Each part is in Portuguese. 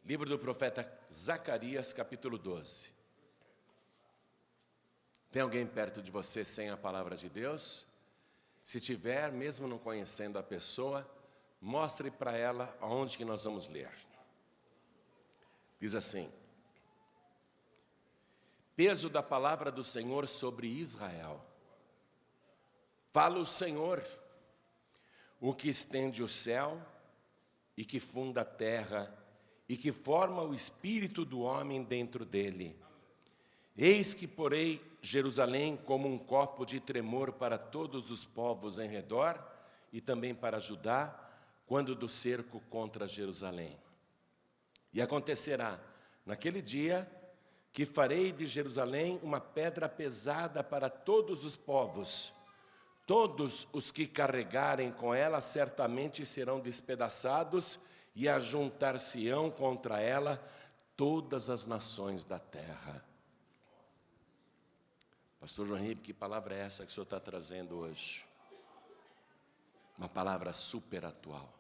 Livro do profeta Zacarias, capítulo 12. Tem alguém perto de você sem a palavra de Deus? Se tiver, mesmo não conhecendo a pessoa, mostre para ela aonde que nós vamos ler. Diz assim: peso da palavra do Senhor sobre Israel. Fala o Senhor, o que estende o céu e que funda a terra e que forma o espírito do homem dentro dele. Eis que porei Jerusalém como um copo de tremor para todos os povos em redor e também para Judá, quando do cerco contra Jerusalém. E acontecerá, naquele dia, que farei de Jerusalém uma pedra pesada para todos os povos. Todos os que carregarem com ela certamente serão despedaçados e ajuntar-se-ão contra ela todas as nações da terra. Pastor João Ribe, que palavra é essa que o senhor está trazendo hoje? Uma palavra super atual.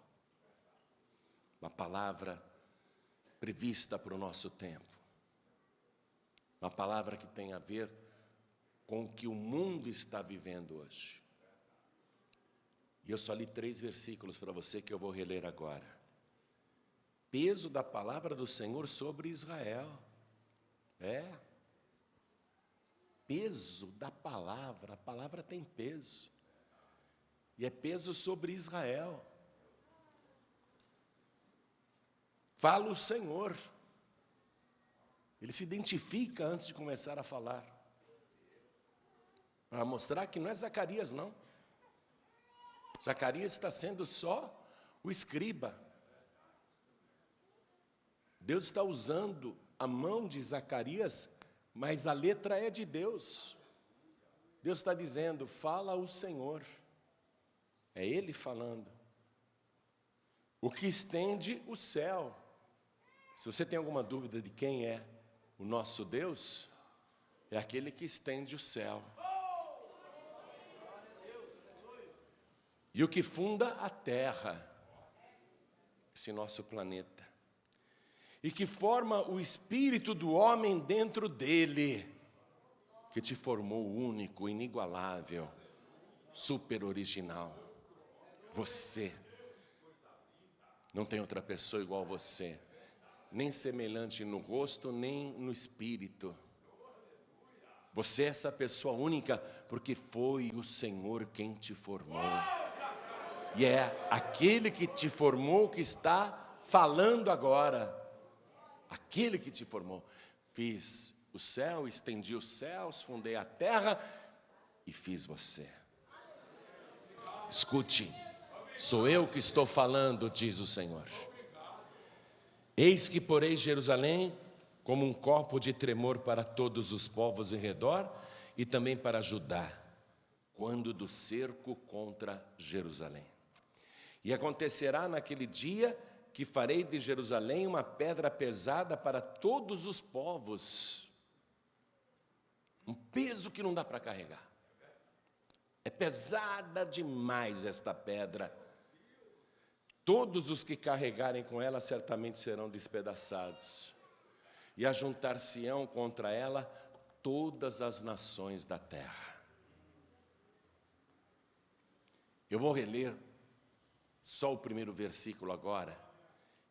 Uma palavra prevista para o nosso tempo. Uma palavra que tem a ver com o que o mundo está vivendo hoje. E eu só li 3 versículos para você que eu vou reler agora. Peso da palavra do Senhor sobre Israel. Peso da palavra, a palavra tem peso. E é peso sobre Israel. Fala o Senhor. Ele se identifica antes de começar a falar. Para mostrar que não é Zacarias, não. Zacarias está sendo só o escriba. Deus está usando a mão de Zacarias, mas a letra é de Deus. Deus está dizendo, fala o Senhor. É Ele falando. O que estende o céu. Se você tem alguma dúvida de quem é o nosso Deus, é aquele que estende o céu. E o que funda a terra, esse nosso planeta. E que forma o espírito do homem dentro dele, que te formou único, inigualável, super original. Você. Não tem outra pessoa igual a você, nem semelhante no rosto, nem no espírito. Você é essa pessoa única, porque foi o Senhor quem te formou. E é aquele que te formou que está falando agora. Aquele que te formou. Fiz o céu, estendi os céus, fundei a terra e fiz você. Escute, sou eu que estou falando, diz o Senhor. Eis que porei Jerusalém como um copo de tremor para todos os povos em redor e também para Judá, quando do cerco contra Jerusalém. E acontecerá naquele dia que farei de Jerusalém uma pedra pesada para todos os povos. Um peso que não dá para carregar. É pesada demais esta pedra. Todos os que carregarem com ela certamente serão despedaçados. E ajuntar-se-ão contra ela todas as nações da terra. Eu vou reler só o primeiro versículo agora.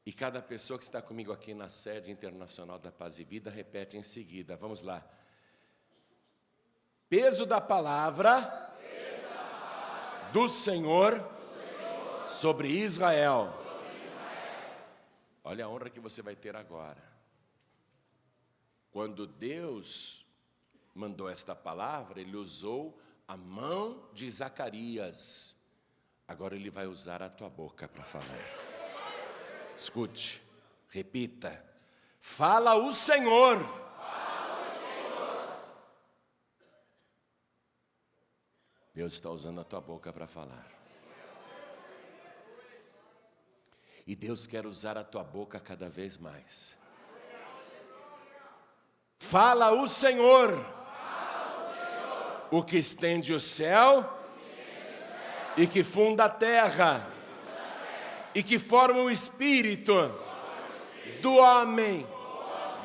E cada pessoa que está comigo aqui na sede internacional da Paz e Vida repete em seguida. Vamos lá. Peso da palavra do Senhor sobre Israel. Olha a honra que você vai ter agora. Quando Deus mandou esta palavra, Ele usou a mão de Zacarias. Agora Ele vai usar a tua boca para falar. Escute, repita. Fala o Senhor. Fala o Senhor. Deus está usando a tua boca para falar. E Deus quer usar a tua boca cada vez mais. Fala o Senhor. Fala o Senhor. O que estende o céu e que funda a terra. E que forma o espírito do homem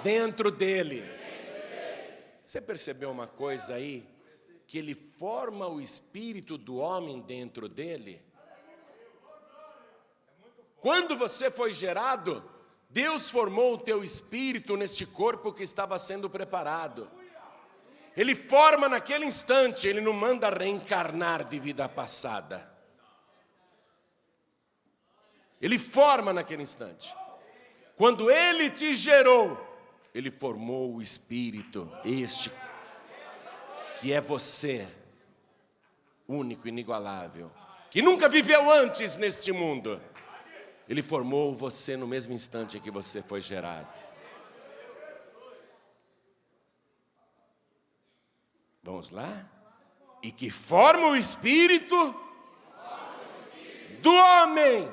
dentro dele. Você percebeu uma coisa aí? Que ele forma o espírito do homem dentro dele? Quando você foi gerado, Deus formou o teu espírito neste corpo que estava sendo preparado. Ele forma naquele instante, ele não manda reencarnar de vida passada. Ele forma naquele instante. Quando ele te gerou, ele formou o espírito, este que é você, único, inigualável, que nunca viveu antes neste mundo. Ele formou você no mesmo instante em que você foi gerado. Vamos lá? E que forma o espírito do homem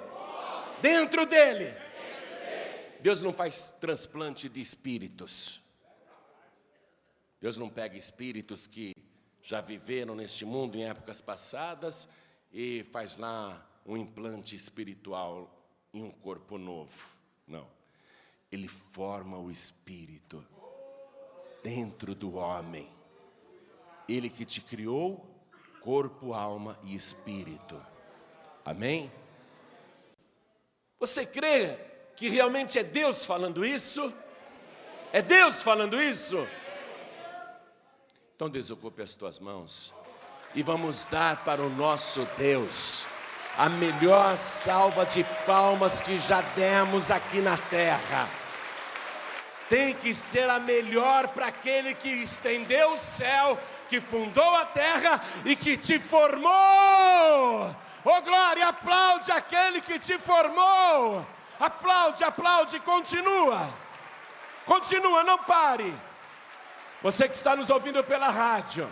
dentro dele. Deus não faz transplante de espíritos. Deus não pega espíritos que já viveram neste mundo em épocas passadas e faz lá um implante espiritual em um corpo novo. Não. Ele forma o espírito dentro do homem. Ele que te criou, corpo, alma e espírito. Amém? Você crê que realmente é Deus falando isso? É Deus falando isso? Então desocupe as tuas mãos e vamos dar para o nosso Deus a melhor salva de palmas que já demos aqui na terra. Tem que ser a melhor para aquele que estendeu o céu, que fundou a terra e que te formou. Oh glória, aplaude aquele que te formou. Aplaude, aplaude, continua. Continua, não pare. Você que está nos ouvindo pela rádio,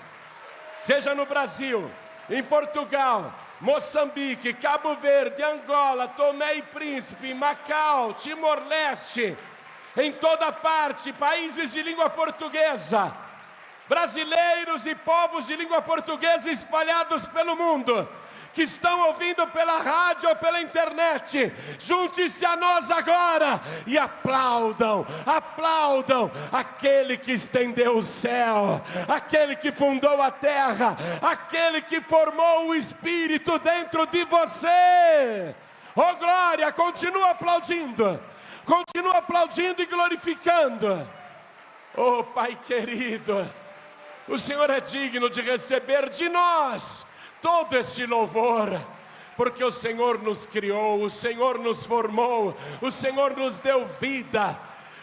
seja no Brasil, em Portugal, Moçambique, Cabo Verde, Angola, Tomé e Príncipe, Macau, Timor-Leste, em toda parte, países de língua portuguesa, brasileiros e povos de língua portuguesa espalhados pelo mundo, que estão ouvindo pela rádio ou pela internet, junte-se a nós agora e aplaudam, aplaudam aquele que estendeu o céu, aquele que fundou a terra, aquele que formou o Espírito dentro de você. Oh glória, continua aplaudindo e glorificando. Oh Pai querido, o Senhor é digno de receber de nós todo este louvor, porque o Senhor nos criou, o Senhor nos formou, o Senhor nos deu vida.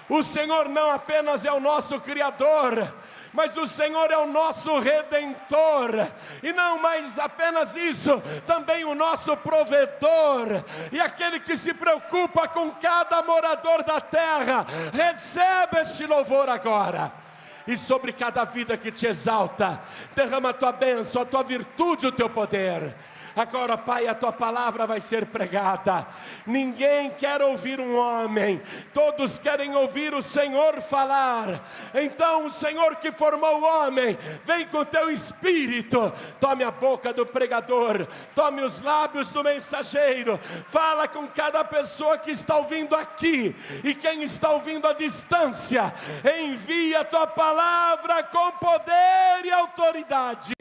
O Senhor não apenas é o nosso Criador, mas o Senhor é o nosso Redentor, e não mais apenas isso, também o nosso provedor, e aquele que se preocupa com cada morador da terra. Recebe este louvor agora. E sobre cada vida que te exalta, derrama a tua bênção, a tua virtude, o teu poder. Agora, Pai, a tua palavra vai ser pregada. Ninguém quer ouvir um homem, todos querem ouvir o Senhor falar. Então o Senhor que formou o homem, vem com o teu Espírito. Tome a boca do pregador, tome os lábios do mensageiro. Fala com cada pessoa que está ouvindo aqui e quem está ouvindo à distância. Envia a tua palavra com poder e autoridade,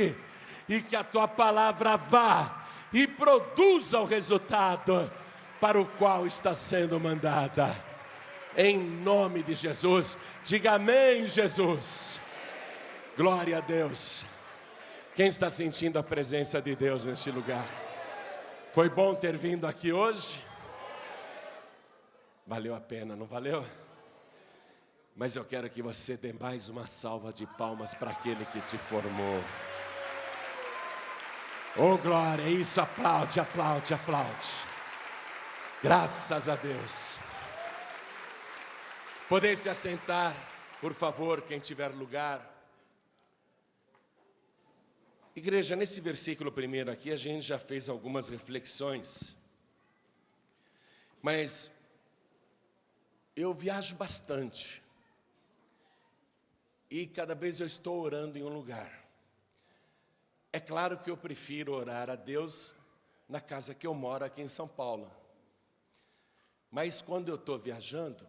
e que a tua palavra vá e produza o resultado para o qual está sendo mandada. Em nome de Jesus, diga amém, Jesus. Glória a Deus. Quem está sentindo a presença de Deus neste lugar? Foi bom ter vindo aqui hoje? Valeu a pena, não valeu? Mas eu quero que você dê mais uma salva de palmas para aquele que te formou. Oh glória, isso, aplaude, aplaude, aplaude. Graças a Deus. Podem se assentar, por favor, quem tiver lugar. Igreja, nesse versículo primeiro aqui, a gente já fez algumas reflexões. Mas eu viajo bastante. E cada vez eu estou orando em um lugar. É claro que eu prefiro orar a Deus na casa que eu moro aqui em São Paulo. Mas quando eu estou viajando,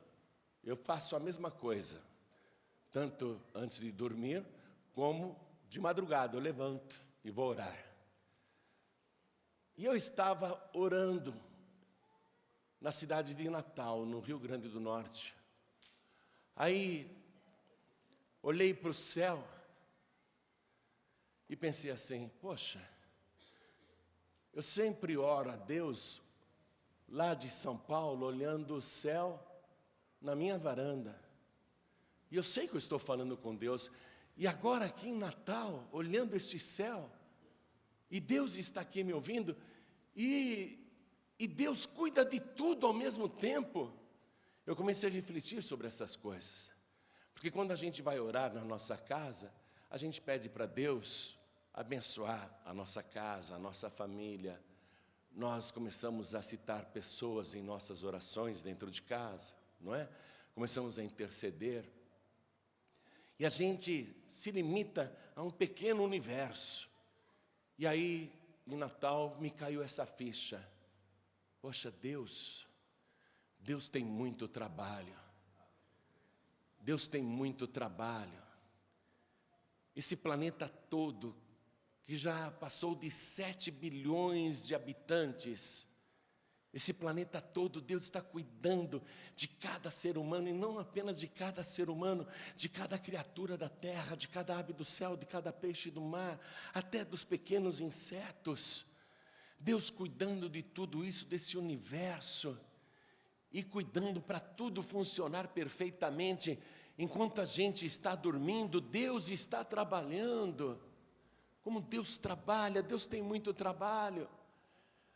eu faço a mesma coisa, tanto antes de dormir, como de madrugada, eu levanto e vou orar. E eu estava orando na cidade de Natal, no Rio Grande do Norte. Aí, olhei para o céu e pensei assim, poxa, eu sempre oro a Deus lá de São Paulo, olhando o céu na minha varanda. E eu sei que eu estou falando com Deus. E agora aqui em Natal, olhando este céu, e Deus está aqui me ouvindo, e Deus cuida de tudo ao mesmo tempo. Eu comecei a refletir sobre essas coisas. Porque quando a gente vai orar na nossa casa, a gente pede para Deus abençoar a nossa casa, a nossa família. Nós começamos a citar pessoas em nossas orações dentro de casa, não é? Começamos a interceder. E a gente se limita a um pequeno universo. E aí, em Natal, me caiu essa ficha. Poxa, Deus tem muito trabalho. Deus tem muito trabalho. Esse planeta todo, que já passou de 7 bilhões de habitantes, esse planeta todo, Deus está cuidando de cada ser humano, e não apenas de cada ser humano, de cada criatura da terra, de cada ave do céu, de cada peixe do mar, até dos pequenos insetos. Deus cuidando de tudo isso, desse universo, e cuidando para tudo funcionar perfeitamente. Enquanto a gente está dormindo, Deus está trabalhando. Como Deus trabalha, Deus tem muito trabalho.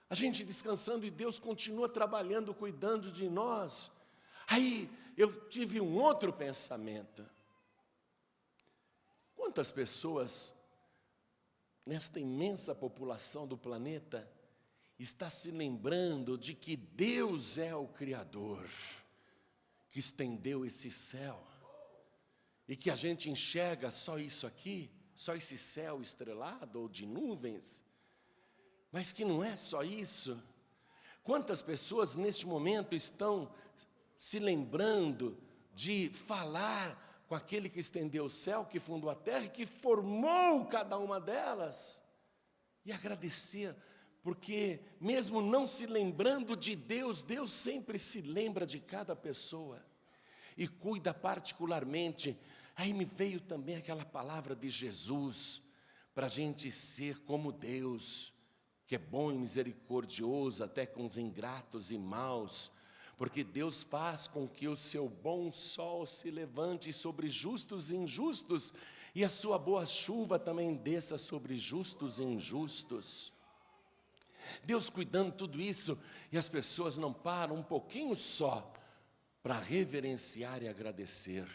A gente descansando e Deus continua trabalhando, cuidando de nós. Aí eu tive um outro pensamento. Quantas pessoas, nesta imensa população do planeta, está se lembrando de que Deus é o Criador, que estendeu esse céu, e que a gente enxerga só isso aqui, só esse céu estrelado ou de nuvens, mas que não é só isso. Quantas pessoas neste momento estão se lembrando de falar com aquele que estendeu o céu, que fundou a terra e que formou cada uma delas, e agradecer, porque mesmo não se lembrando de Deus, Deus sempre se lembra de cada pessoa e cuida particularmente. Aí me veio também aquela palavra de Jesus, para a gente ser como Deus, que é bom e misericordioso até com os ingratos e maus, porque Deus faz com que o seu bom sol se levante sobre justos e injustos, e a sua boa chuva também desça sobre justos e injustos. Deus cuidando de tudo isso, e as pessoas não param um pouquinho só para reverenciar e agradecer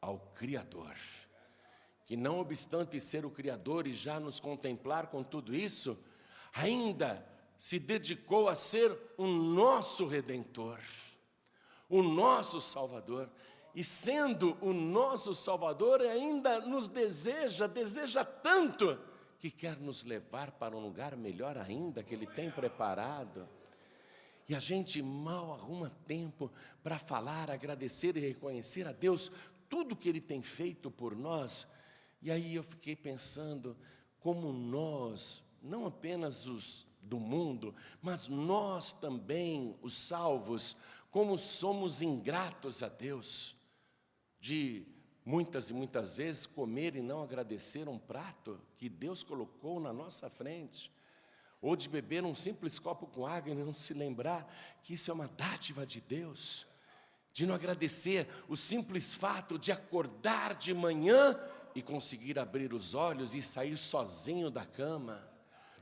ao Criador, que não obstante ser o Criador e já nos contemplar com tudo isso, ainda se dedicou a ser o nosso Redentor, o nosso Salvador. E sendo o nosso Salvador, ainda nos deseja tanto, que quer nos levar para um lugar melhor ainda, que Ele tem preparado. E a gente mal arruma tempo para falar, agradecer e reconhecer a Deus tudo que Ele tem feito por nós. E aí eu fiquei pensando, como nós, não apenas os do mundo, mas nós também, os salvos, como somos ingratos a Deus, de muitas e muitas vezes comer e não agradecer um prato que Deus colocou na nossa frente, ou de beber um simples copo com água e não se lembrar que isso é uma dádiva de Deus, de não agradecer o simples fato de acordar de manhã e conseguir abrir os olhos e sair sozinho da cama,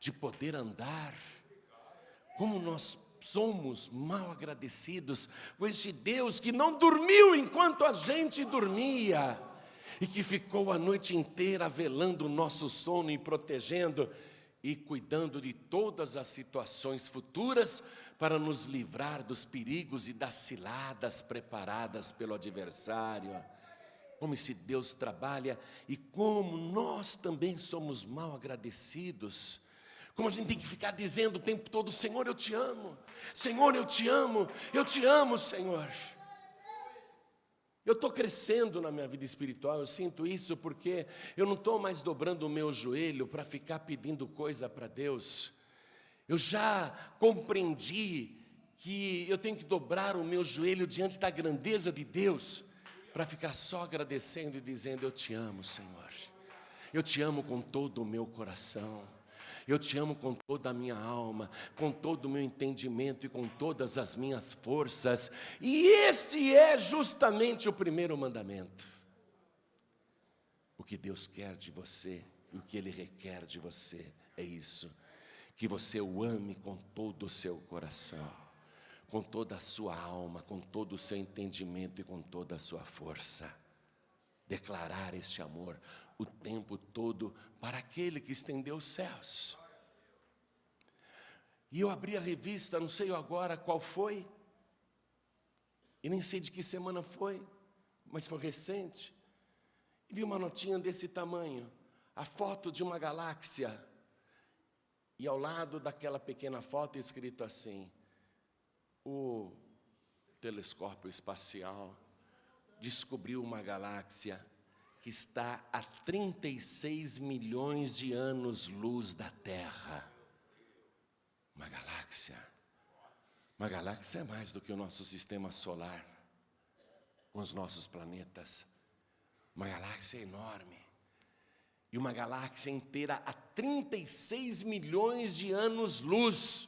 de poder andar. Como nós somos mal agradecidos com este Deus que não dormiu enquanto a gente dormia, e que ficou a noite inteira velando o nosso sono e protegendo e cuidando de todas as situações futuras para nos livrar dos perigos e das ciladas preparadas pelo adversário. Como esse Deus trabalha e como nós também somos mal agradecidos. Como a gente tem que ficar dizendo o tempo todo: Senhor, eu te amo, Senhor, eu te amo, Senhor. Eu estou crescendo na minha vida espiritual, eu sinto isso porque eu não estou mais dobrando o meu joelho para ficar pedindo coisa para Deus. Eu já compreendi que eu tenho que dobrar o meu joelho diante da grandeza de Deus para ficar só agradecendo e dizendo: eu te amo, Senhor. Eu te amo com todo o meu coração. Eu te amo com toda a minha alma, com todo o meu entendimento e com todas as minhas forças. E este é justamente o primeiro mandamento. O que Deus quer de você e o que Ele requer de você é isso: que você o ame com todo o seu coração, com toda a sua alma, com todo o seu entendimento e com toda a sua força. Declarar este amor o tempo todo para aquele que estendeu os céus. E eu abri a revista, não sei agora qual foi, e nem sei de que semana foi, mas foi recente, e vi uma notinha desse tamanho, a foto de uma galáxia, e ao lado daquela pequena foto escrito assim: o telescópio espacial descobriu uma galáxia que está a 36 milhões de anos-luz da Terra. Uma galáxia. Uma galáxia é mais do que o nosso sistema solar, com os nossos planetas. Uma galáxia enorme. E uma galáxia inteira a 36 milhões de anos-luz.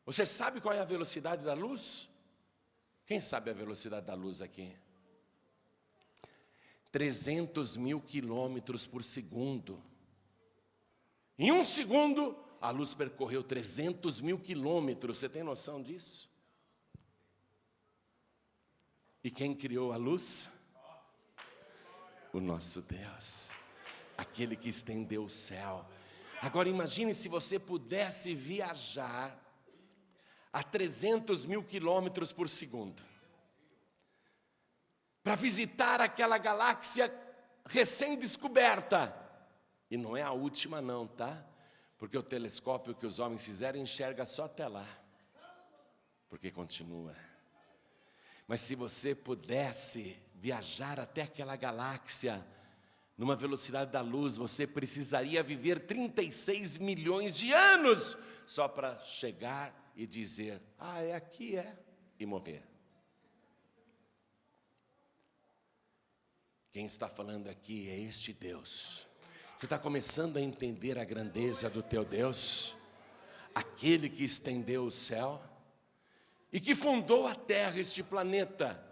Você sabe qual é a velocidade da luz? Quem sabe a velocidade da luz aqui? 300 mil quilômetros por segundo. Em um segundo, a luz percorreu 300 mil quilômetros. Você tem noção disso? E quem criou a luz? O nosso Deus. Aquele que estendeu o céu. Agora imagine se você pudesse viajar a 300 mil quilômetros por segundo, para visitar aquela galáxia recém-descoberta. E não é a última não, tá? Porque o telescópio que os homens fizeram enxerga só até lá, porque continua. Mas se você pudesse viajar até aquela galáxia numa velocidade da luz, você precisaria viver 36 milhões de anos só para chegar e dizer: ah, é aqui, é, e morrer. Quem está falando aqui é este Deus. Você está começando a entender a grandeza do teu Deus? Aquele que estendeu o céu e que fundou a Terra, este planeta,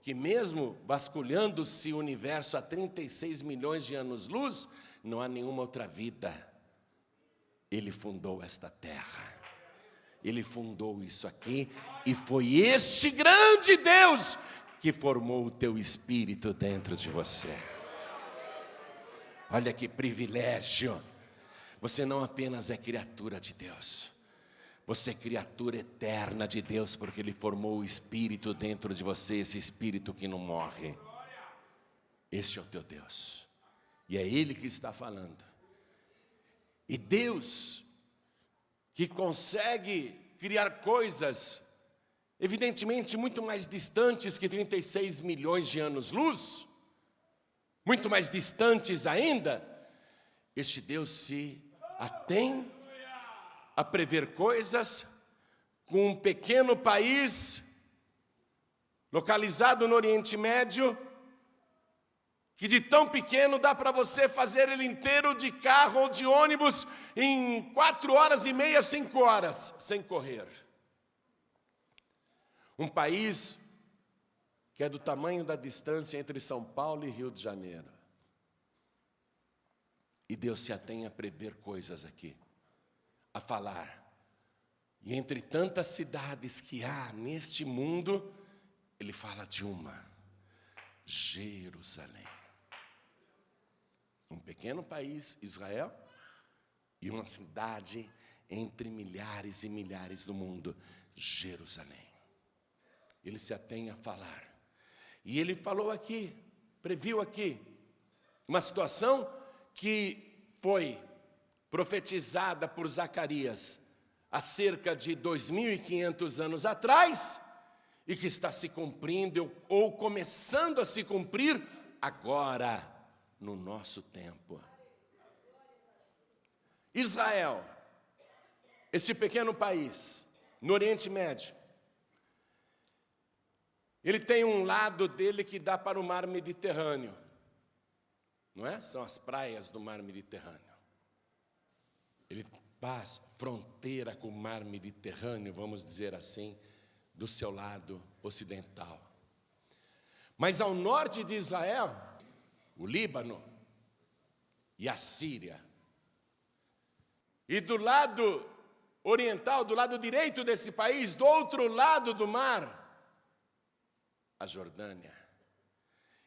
que mesmo vasculhando-se o universo a 36 milhões de anos-luz, não há nenhuma outra vida. Ele fundou esta Terra. Ele fundou isso aqui, e foi este grande Deus que formou o teu espírito dentro de você. Olha que privilégio. Você não apenas é criatura de Deus, você é criatura eterna de Deus, porque Ele formou o espírito dentro de você, esse espírito que não morre. Este é o teu Deus, e é Ele que está falando. E Deus, que consegue criar coisas, evidentemente muito mais distantes que 36 milhões de anos-luz, muito mais distantes ainda, este Deus se atém a prever coisas com um pequeno país, localizado no Oriente Médio, que de tão pequeno dá para você fazer ele inteiro de carro ou de ônibus em 4 horas e meia, 5 horas, sem correr. Um país que é do tamanho da distância entre São Paulo e Rio de Janeiro. E Deus se atém a prever coisas aqui, a falar. E entre tantas cidades que há neste mundo, Ele fala de uma: Jerusalém. Um pequeno país, Israel, e uma cidade entre milhares e milhares do mundo, Jerusalém. Ele se atém a falar. E Ele falou aqui, previu aqui, uma situação que foi profetizada por Zacarias há cerca de 2.500 anos atrás, e que está se cumprindo ou começando a se cumprir agora, no nosso tempo. Israel, este pequeno país, no Oriente Médio, ele tem um lado dele que dá para o mar Mediterrâneo, não é? São as praias do mar Mediterrâneo. Ele faz fronteira com o mar Mediterrâneo, vamos dizer assim, do seu lado ocidental. Mas ao norte de Israel, o Líbano e a Síria. E do lado oriental, do lado direito desse país, do outro lado do mar, a Jordânia.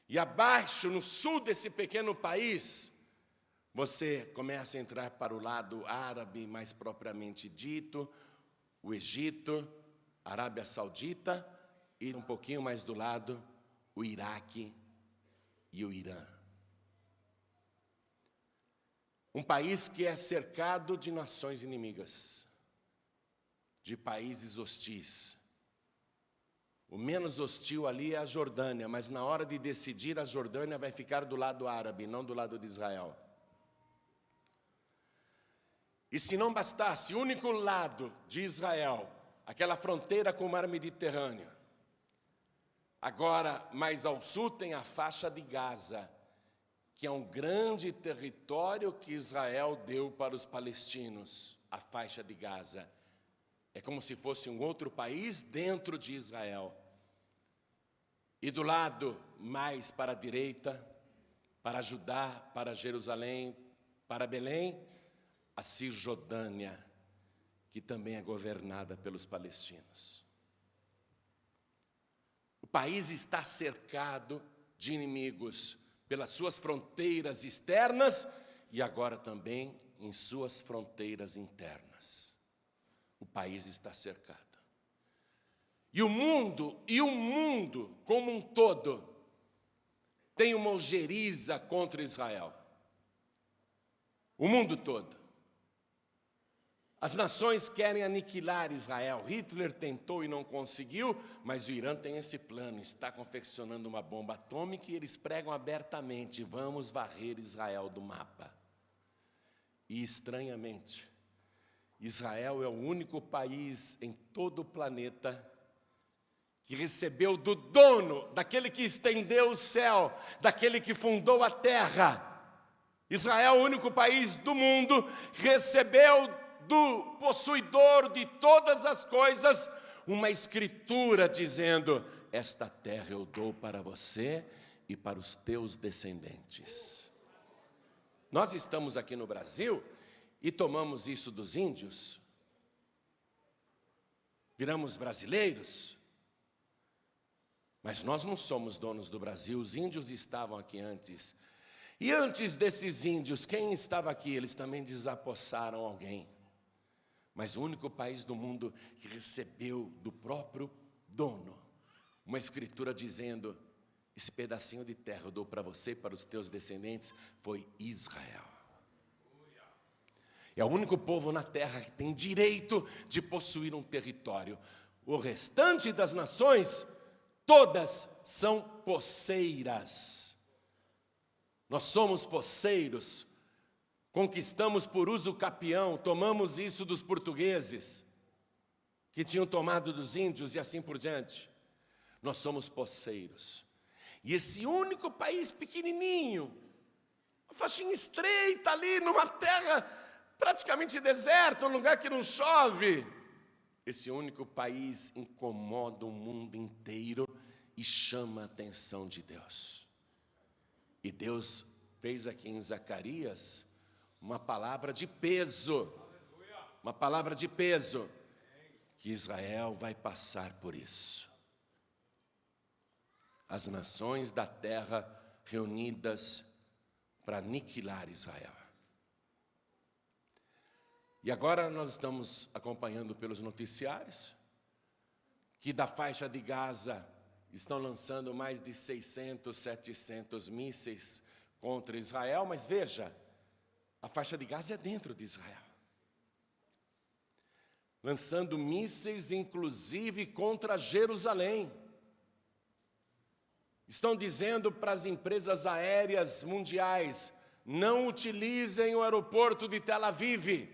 E abaixo, no sul desse pequeno país, você começa a entrar para o lado árabe, mais propriamente dito, o Egito, a Arábia Saudita, e um pouquinho mais do lado, o Iraque e o Irã. Um país que é cercado de nações inimigas, de países hostis. O menos hostil ali é a Jordânia, mas na hora de decidir, a Jordânia vai ficar do lado árabe, não do lado de Israel. E se não bastasse, o único lado de Israel, aquela fronteira com o mar Mediterrâneo, agora, mais ao sul, tem a faixa de Gaza, que é um grande território que Israel deu para os palestinos, a faixa de Gaza. É como se fosse um outro país dentro de Israel. E do lado mais para a direita, para Judá, para Jerusalém, para Belém, a Cisjordânia, que também é governada pelos palestinos. O país está cercado de inimigos pelas suas fronteiras externas e agora também em suas fronteiras internas. O país está cercado. E o mundo como um todo tem uma ojeriza contra Israel. O mundo todo. As nações querem aniquilar Israel. Hitler tentou e não conseguiu, mas o Irã tem esse plano, está confeccionando uma bomba atômica e eles pregam abertamente, vamos varrer Israel do mapa. E estranhamente, Israel é o único país em todo o planeta que recebeu do dono, daquele que estendeu o céu, daquele que fundou a terra. Israel é o único país do mundo que recebeu do possuidor de todas as coisas uma escritura dizendo: esta terra eu dou para você e para os teus descendentes. Nós estamos aqui no Brasil e tomamos isso dos índios, viramos brasileiros, mas nós não somos donos do Brasil, os índios estavam aqui antes. E antes desses índios, quem estava aqui? Eles também desapossaram alguém. Mas o único país do mundo que recebeu do próprio dono uma escritura dizendo: esse pedacinho de terra eu dou para você e para os teus descendentes, foi Israel. É o único povo na terra que tem direito de possuir um território. O restante das nações, todas são posseiras. Nós somos posseiros. Conquistamos por uso capião, tomamos isso dos portugueses, que tinham tomado dos índios e assim por diante. Nós somos posseiros. E esse único país pequenininho, uma faixinha estreita ali, numa terra praticamente deserta, um lugar que não chove, esse único país incomoda o mundo inteiro e chama a atenção de Deus. E Deus fez aqui em Zacarias uma palavra de peso, que Israel vai passar por isso. As nações da terra reunidas para aniquilar Israel. E agora nós estamos acompanhando pelos noticiários que da faixa de Gaza estão lançando mais de 600, 700 mísseis contra Israel, mas veja, a faixa de Gaza é dentro de Israel. lançando mísseis, inclusive, contra Jerusalém. Estão dizendo para as empresas aéreas mundiais, não utilizem o aeroporto de Tel Aviv,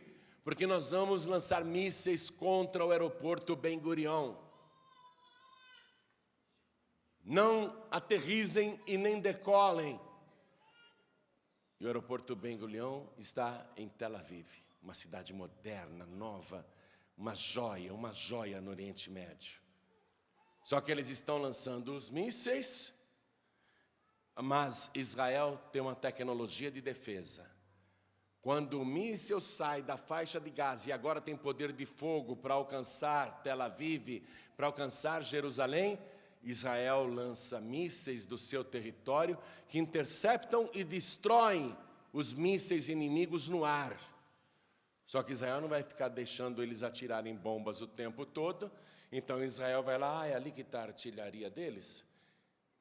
porque nós vamos lançar mísseis contra o aeroporto Ben Gurion. Não aterrissem e nem decolem. E o aeroporto Ben Gurion está em Tel Aviv, uma cidade moderna, nova, uma joia no Oriente Médio. Só que eles estão lançando os mísseis, mas Israel tem uma tecnologia de defesa. Quando o míssil sai da faixa de Gaza e agora tem poder de fogo para alcançar Tel Aviv, para alcançar Jerusalém, Israel lança mísseis do seu território que interceptam e destroem os mísseis inimigos no ar. Só que Israel não vai ficar deixando eles atirarem bombas o tempo todo, então Israel vai lá, é ali que está a artilharia deles.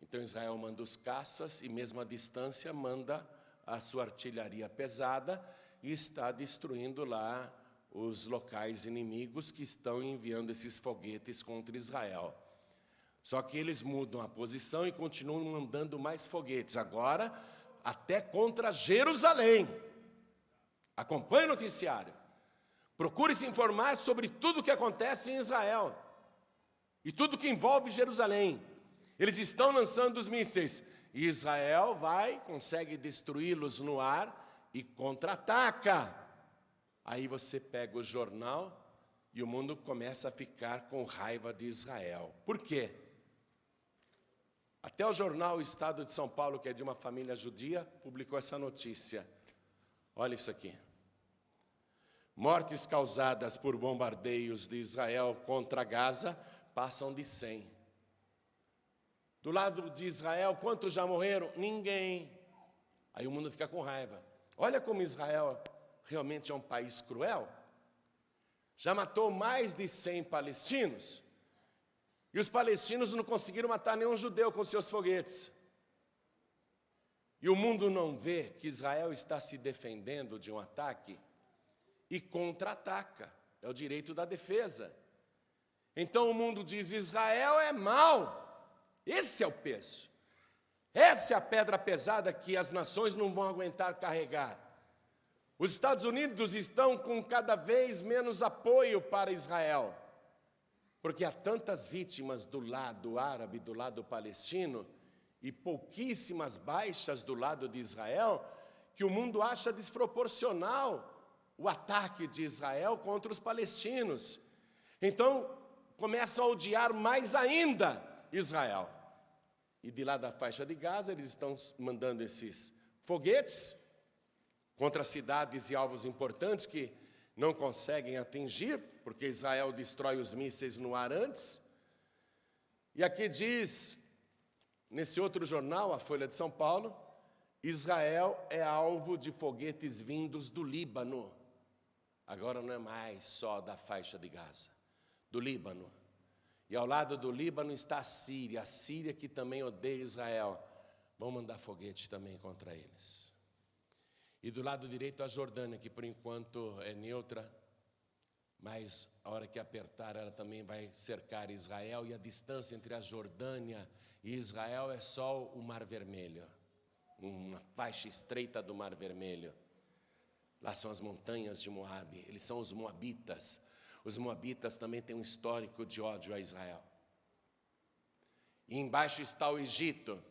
Então Israel manda os caças e mesmo à distância manda a sua artilharia pesada e está destruindo lá os locais inimigos que estão enviando esses foguetes contra Israel. Só que eles mudam a posição e continuam mandando mais foguetes, agora até contra Jerusalém. Acompanhe o noticiário. Procure se informar sobre tudo o que acontece em Israel e tudo que envolve Jerusalém. Eles estão lançando os mísseis e Israel consegue destruí-los no ar e contra-ataca. Aí você pega o jornal e o mundo começa a ficar com raiva de Israel. Por quê? Até o jornal O Estado de São Paulo, que é de uma família judia, publicou essa notícia. Olha isso aqui. Mortes causadas por bombardeios de Israel contra Gaza passam de 100. Do lado de Israel, quantos já morreram? Ninguém. Aí o mundo fica com raiva. Olha como Israel realmente é um país cruel. Já matou mais de 100 palestinos. E os palestinos não conseguiram matar nenhum judeu com seus foguetes. E o mundo não vê que Israel está se defendendo de um ataque e contra-ataca. É o direito da defesa. Então o mundo diz, Israel é mau. Esse é o peso. Essa é a pedra pesada que as nações não vão aguentar carregar. Os Estados Unidos estão com cada vez menos apoio para Israel, porque há tantas vítimas do lado árabe, do lado palestino, e pouquíssimas baixas do lado de Israel, que o mundo acha desproporcional o ataque de Israel contra os palestinos. Então, começam a odiar mais ainda Israel. E de lá da faixa de Gaza, eles estão mandando esses foguetes contra cidades e alvos importantes que não conseguem atingir, porque Israel destrói os mísseis no ar antes. E aqui diz, nesse outro jornal, a Folha de São Paulo, Israel é alvo de foguetes vindos do Líbano. Agora não é mais só da faixa de Gaza, do Líbano. E ao lado do Líbano está a Síria que também odeia Israel. Vão mandar foguetes também contra eles. E do lado direito a Jordânia, que por enquanto é neutra, mas a hora que apertar ela também vai cercar Israel, e a distância entre a Jordânia e Israel é só o Mar Vermelho, uma faixa estreita do Mar Vermelho. Lá são as montanhas de Moabe, eles são os moabitas. Os moabitas também têm um histórico de ódio a Israel. E embaixo está o Egito,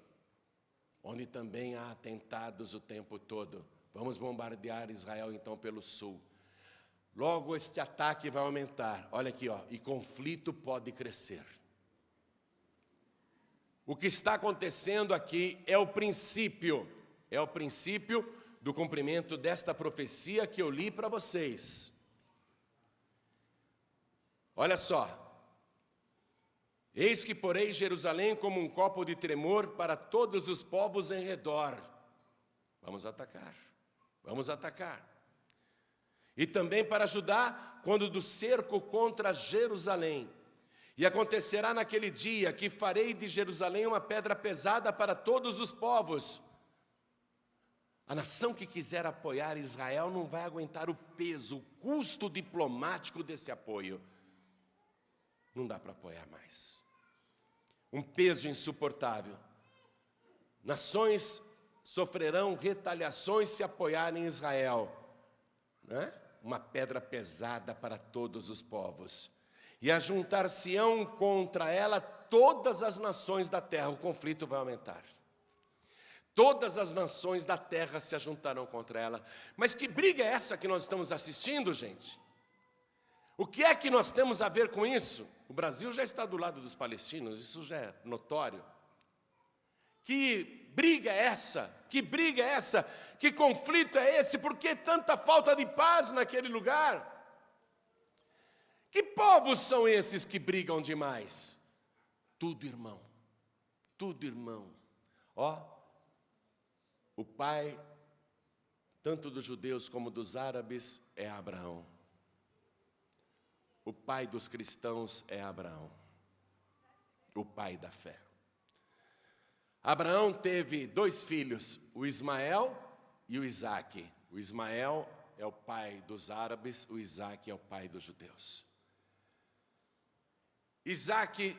onde também há atentados o tempo todo. Vamos bombardear Israel então pelo sul. Logo este ataque vai aumentar. Olha aqui, ó, e conflito pode crescer. O que está acontecendo aqui é o princípio do cumprimento desta profecia que eu li para vocês. Olha só. Eis que porei Jerusalém como um copo de tremor para todos os povos em redor. Vamos atacar, vamos atacar. E também para Judá, quando do cerco contra Jerusalém. E acontecerá naquele dia que farei de Jerusalém uma pedra pesada para todos os povos. A nação que quiser apoiar Israel não vai aguentar o peso, o custo diplomático desse apoio. Não dá para apoiar mais. Um peso insuportável. Nações sofrerão retaliações se apoiarem Israel, né? Uma pedra pesada para todos os povos. E ajuntar-se-ão contra ela todas as nações da terra. O conflito vai aumentar. Todas as nações da terra se ajuntarão contra ela. Mas que briga é essa que nós estamos assistindo, gente? O que é que nós temos a ver com isso? O Brasil já está do lado dos palestinos, isso já é notório. Que briga é essa? Que briga é essa? Que conflito é esse? Por que tanta falta de paz naquele lugar? Que povos são esses que brigam demais? Tudo irmão, tudo irmão. Ó, o pai, tanto dos judeus como dos árabes, é Abraão. O pai dos cristãos é Abraão, o pai da fé. Abraão teve 2 filhos, o Ismael e o Isaque. O Ismael é o pai dos árabes, o Isaque é o pai dos judeus. Isaque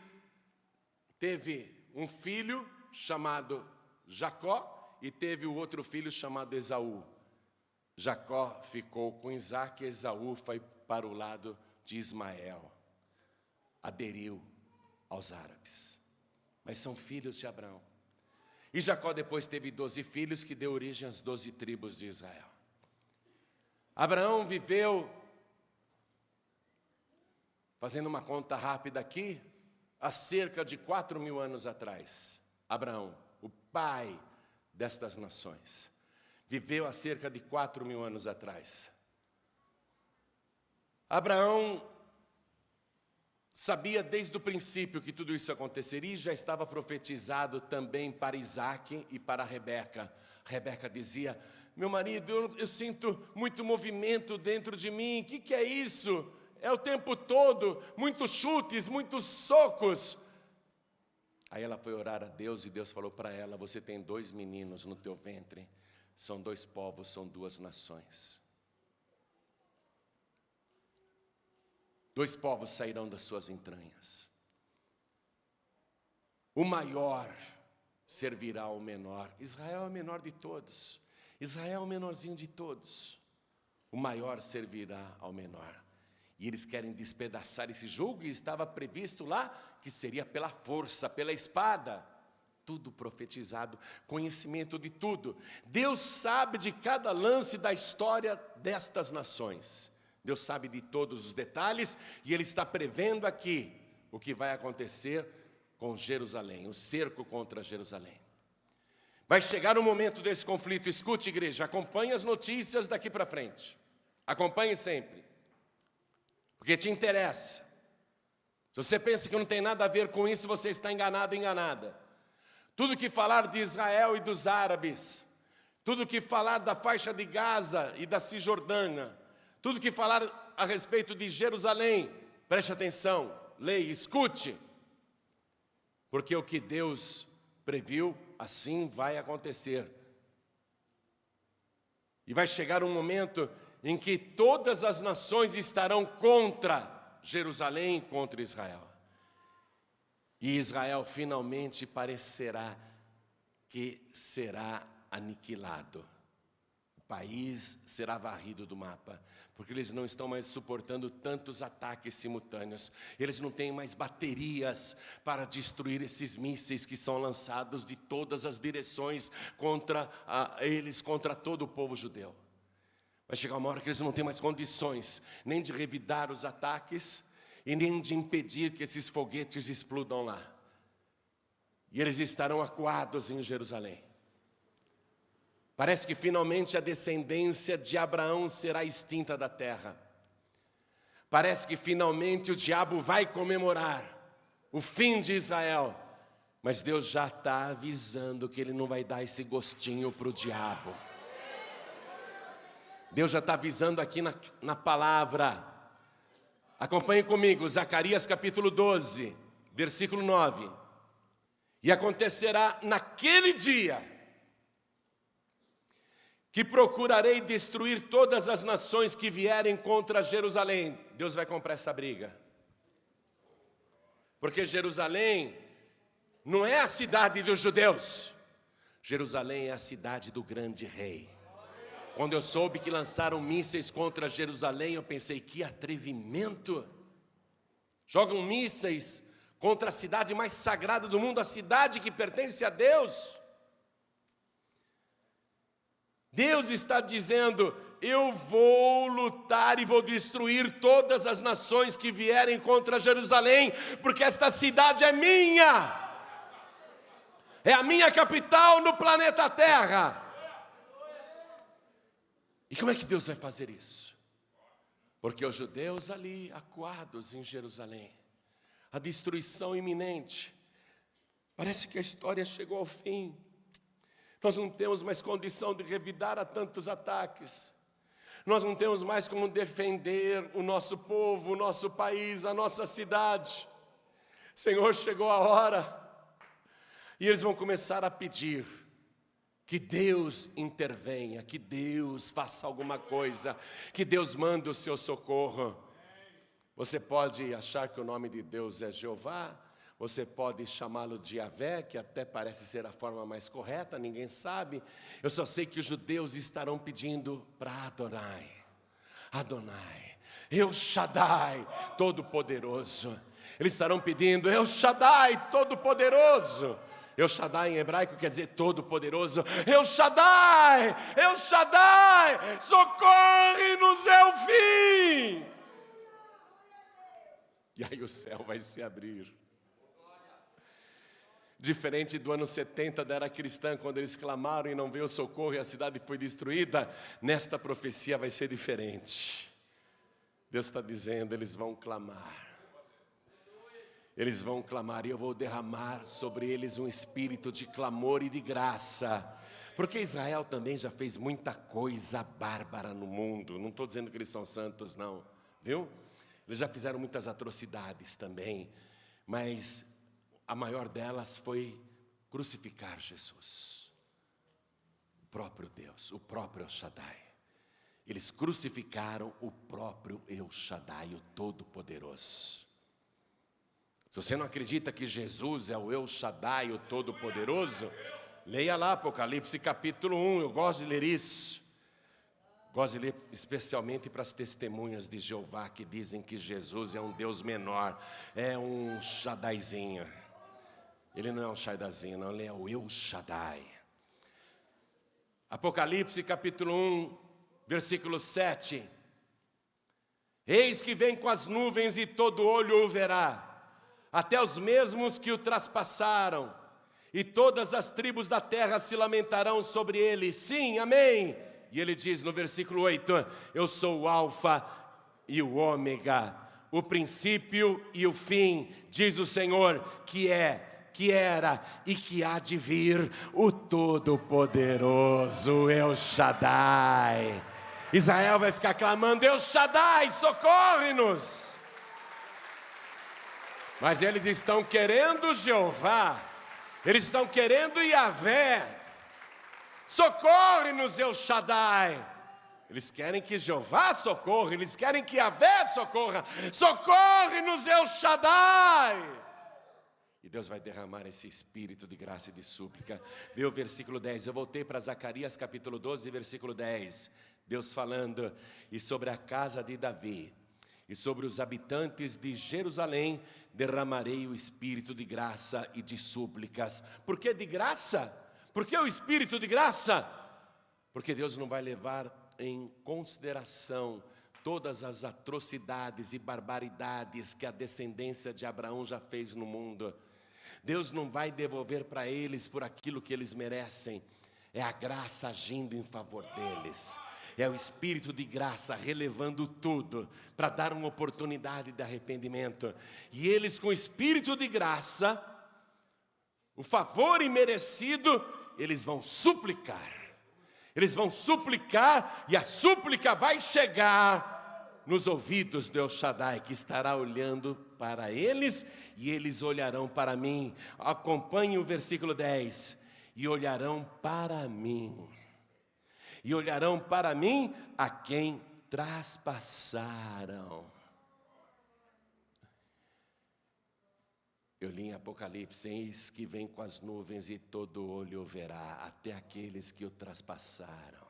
teve um filho chamado Jacó e teve o outro filho chamado Esaú. Jacó ficou com Isaque, Esaú foi para o lado de Ismael, aderiu aos árabes, mas são filhos de Abraão. E Jacó depois teve 12 filhos, que deu origem às 12 tribos de Israel. Abraão viveu, fazendo uma conta rápida aqui, há cerca de 4.000 anos atrás. Abraão, o pai destas nações, viveu há cerca de 4.000 anos atrás. Abraão sabia desde o princípio que tudo isso aconteceria e já estava profetizado também para Isaque e para Rebeca. Rebeca dizia: meu marido, eu sinto muito movimento dentro de mim, o que é isso? É o tempo todo, muitos chutes, muitos socos. Aí ela foi orar a Deus e Deus falou para ela: você tem 2 meninos no teu ventre, são 2 povos, são 2 nações. 2 povos sairão das suas entranhas. O maior servirá ao menor. Israel é o menor de todos. Israel é o menorzinho de todos. O maior servirá ao menor. E eles querem despedaçar esse jogo, e estava previsto lá que seria pela força, pela espada. Tudo profetizado, conhecimento de tudo. Deus sabe de cada lance da história destas nações. Deus sabe de todos os detalhes, e Ele está prevendo aqui o que vai acontecer com Jerusalém, o cerco contra Jerusalém. Vai chegar o momento desse conflito. Escute, igreja, acompanhe as notícias daqui para frente. Acompanhe sempre, porque te interessa. Se você pensa que não tem nada a ver com isso, você está enganado, enganada. Tudo que falar de Israel e dos árabes, tudo que falar da faixa de Gaza e da Cisjordânia, tudo que falar a respeito de Jerusalém, preste atenção, leia, escute, porque o que Deus previu, assim vai acontecer. E vai chegar um momento em que todas as nações estarão contra Jerusalém, contra Israel. E Israel finalmente parecerá que será aniquilado. O país será varrido do mapa, porque eles não estão mais suportando tantos ataques simultâneos. Eles não têm mais baterias para destruir esses mísseis que são lançados de todas as direções contra eles, contra todo o povo judeu. Vai chegar uma hora que eles não têm mais condições nem de revidar os ataques e nem de impedir que esses foguetes explodam lá. E eles estarão acuados em Jerusalém. Parece que finalmente a descendência de Abraão será extinta da terra. Parece que finalmente o diabo vai comemorar o fim de Israel. Mas Deus já está avisando que Ele não vai dar esse gostinho para o diabo. Deus já está avisando aqui na palavra. Acompanhe comigo, Zacarias capítulo 12, versículo 9. E acontecerá naquele dia que procurarei destruir todas as nações que vierem contra Jerusalém. Deus vai comprar essa briga. Porque Jerusalém não é a cidade dos judeus. Jerusalém é a cidade do grande rei. Quando eu soube que lançaram mísseis contra Jerusalém, eu pensei, que atrevimento. Jogam mísseis contra a cidade mais sagrada do mundo, a cidade que pertence a Deus. Deus está dizendo, eu vou lutar e vou destruir todas as nações que vierem contra Jerusalém, porque esta cidade é minha. É a minha capital no planeta Terra. E como é que Deus vai fazer isso? Porque os judeus ali, acuados em Jerusalém, a destruição iminente, parece que a história chegou ao fim. Nós não temos mais condição de revidar a tantos ataques. Nós não temos mais como defender o nosso povo, o nosso país, a nossa cidade. Senhor, chegou a hora. E eles vão começar a pedir que Deus intervenha, que Deus faça alguma coisa, que Deus mande o seu socorro. Você pode achar que o nome de Deus é Jeová, você pode chamá-lo de Yahvé, que até parece ser a forma mais correta, ninguém sabe. Eu só sei que os judeus estarão pedindo para Adonai, Adonai, El Shaddai, Todo-Poderoso. Eles estarão pedindo, El Shaddai, Todo-Poderoso. El Shaddai em hebraico quer dizer Todo-Poderoso. El Shaddai, El Shaddai, socorre-nos é o fim. E aí o céu vai se abrir. Diferente do ano 70 da era cristã, quando eles clamaram e não veio socorro e a cidade foi destruída, nesta profecia vai ser diferente. Deus está dizendo, eles vão clamar. Eles vão clamar e eu vou derramar sobre eles um espírito de clamor e de graça. Porque Israel também já fez muita coisa bárbara no mundo. Não estou dizendo que eles são santos, não. Viu? Eles já fizeram muitas atrocidades também. Mas a maior delas foi crucificar Jesus. O próprio Deus, o próprio El Shaddai. Eles crucificaram o próprio El Shaddai, o Todo-Poderoso. Se você não acredita que Jesus é o El Shaddai, o Todo-Poderoso, leia lá Apocalipse capítulo 1, eu gosto de ler isso. Gosto de ler especialmente para as testemunhas de Jeová que dizem que Jesus é um Deus menor, é um Shaddaizinho. Ele não é um Shaddaizinho, não, ele é o El Shaddai. Apocalipse capítulo 1, versículo 7. Eis que vem com as nuvens e todo olho o verá. Até os mesmos que o traspassaram, e todas as tribos da terra se lamentarão sobre ele. Sim, amém. E ele diz no versículo 8, eu sou o alfa e o ômega, o princípio e o fim, diz o Senhor, que é, que era e que há de vir, o Todo-Poderoso, El Shaddai. Israel vai ficar clamando, El Shaddai, socorre-nos. Mas eles estão querendo Jeová, eles estão querendo Yahvé, socorre-nos El Shaddai. Eles querem que Jeová socorra, eles querem que Yahvé socorra, socorre-nos El Shaddai. E Deus vai derramar esse espírito de graça e de súplica. Vê o versículo 10, eu voltei para Zacarias capítulo 12, versículo 10. Deus falando, e sobre a casa de Davi, e sobre os habitantes de Jerusalém, derramarei o espírito de graça e de súplicas. Por que de graça? Por que o espírito de graça? Porque Deus não vai levar em consideração todas as atrocidades e barbaridades que a descendência de Abraão já fez no mundo. Deus não vai devolver para eles por aquilo que eles merecem. É a graça agindo em favor deles. É o espírito de graça relevando tudo para dar uma oportunidade de arrependimento. E eles com o espírito de graça, o favor imerecido, eles vão suplicar. Eles vão suplicar e a súplica vai chegar nos ouvidos de El Shaddai, que estará olhando para eles e eles olharão para mim. Acompanhe o versículo 10. E olharão para mim. e olharão para mim a quem traspassaram. Eu li em Apocalipse: eis que vem com as nuvens e todo olho o verá, até aqueles que o traspassaram.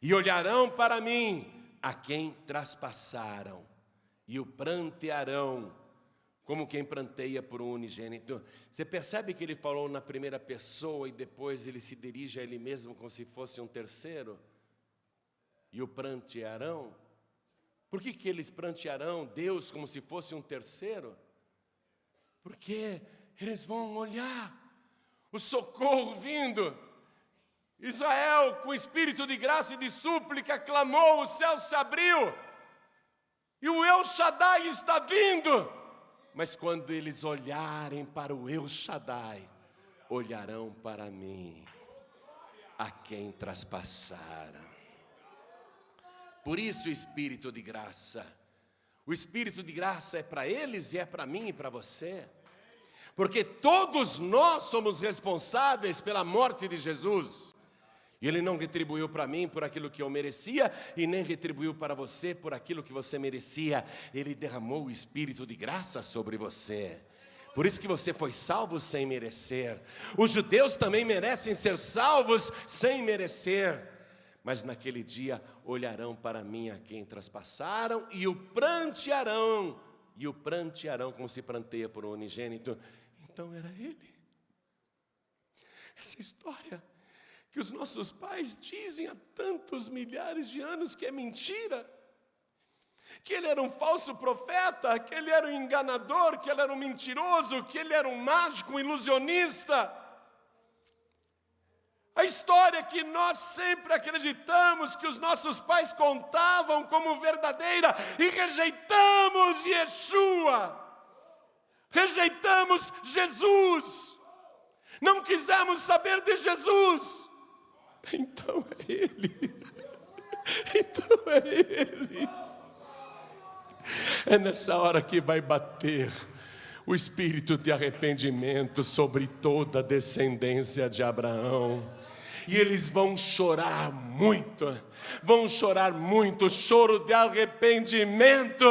E olharão para mim a quem traspassaram, e o prantearão, como quem pranteia por um unigênito. Você percebe que ele falou na primeira pessoa e depois ele se dirige a ele mesmo como se fosse um terceiro? E o prantearão. Por que eles prantearão Deus como se fosse um terceiro? Porque eles vão olhar o socorro vindo. Israel, com espírito de graça e de súplica, clamou, o céu se abriu, e o El Shaddai está vindo. Mas quando eles olharem para o El Shaddai, olharão para mim, a quem traspassaram. Por isso o espírito de graça. O espírito de graça é para eles e é para mim e para você. Porque todos nós somos responsáveis pela morte de Jesus. E Ele não retribuiu para mim por aquilo que eu merecia, e nem retribuiu para você por aquilo que você merecia. Ele derramou o espírito de graça sobre você. Por isso que você foi salvo sem merecer. Os judeus também merecem ser salvos sem merecer. Mas naquele dia olharão para mim a quem traspassaram e o prantearão. E o prantearão como se pranteia por um unigênito. Então era Ele. Essa história que os nossos pais dizem há tantos milhares de anos que é mentira. Que ele era um falso profeta, que ele era um enganador, que ele era um mentiroso, que ele era um mágico, um ilusionista. A história que nós sempre acreditamos, que os nossos pais contavam como verdadeira, e rejeitamos Yeshua, rejeitamos Jesus, não quisemos saber de Jesus. Então é Ele, então é Ele. É nessa hora que vai bater o espírito de arrependimento sobre toda a descendência de Abraão. E eles vão chorar muito, choro de arrependimento,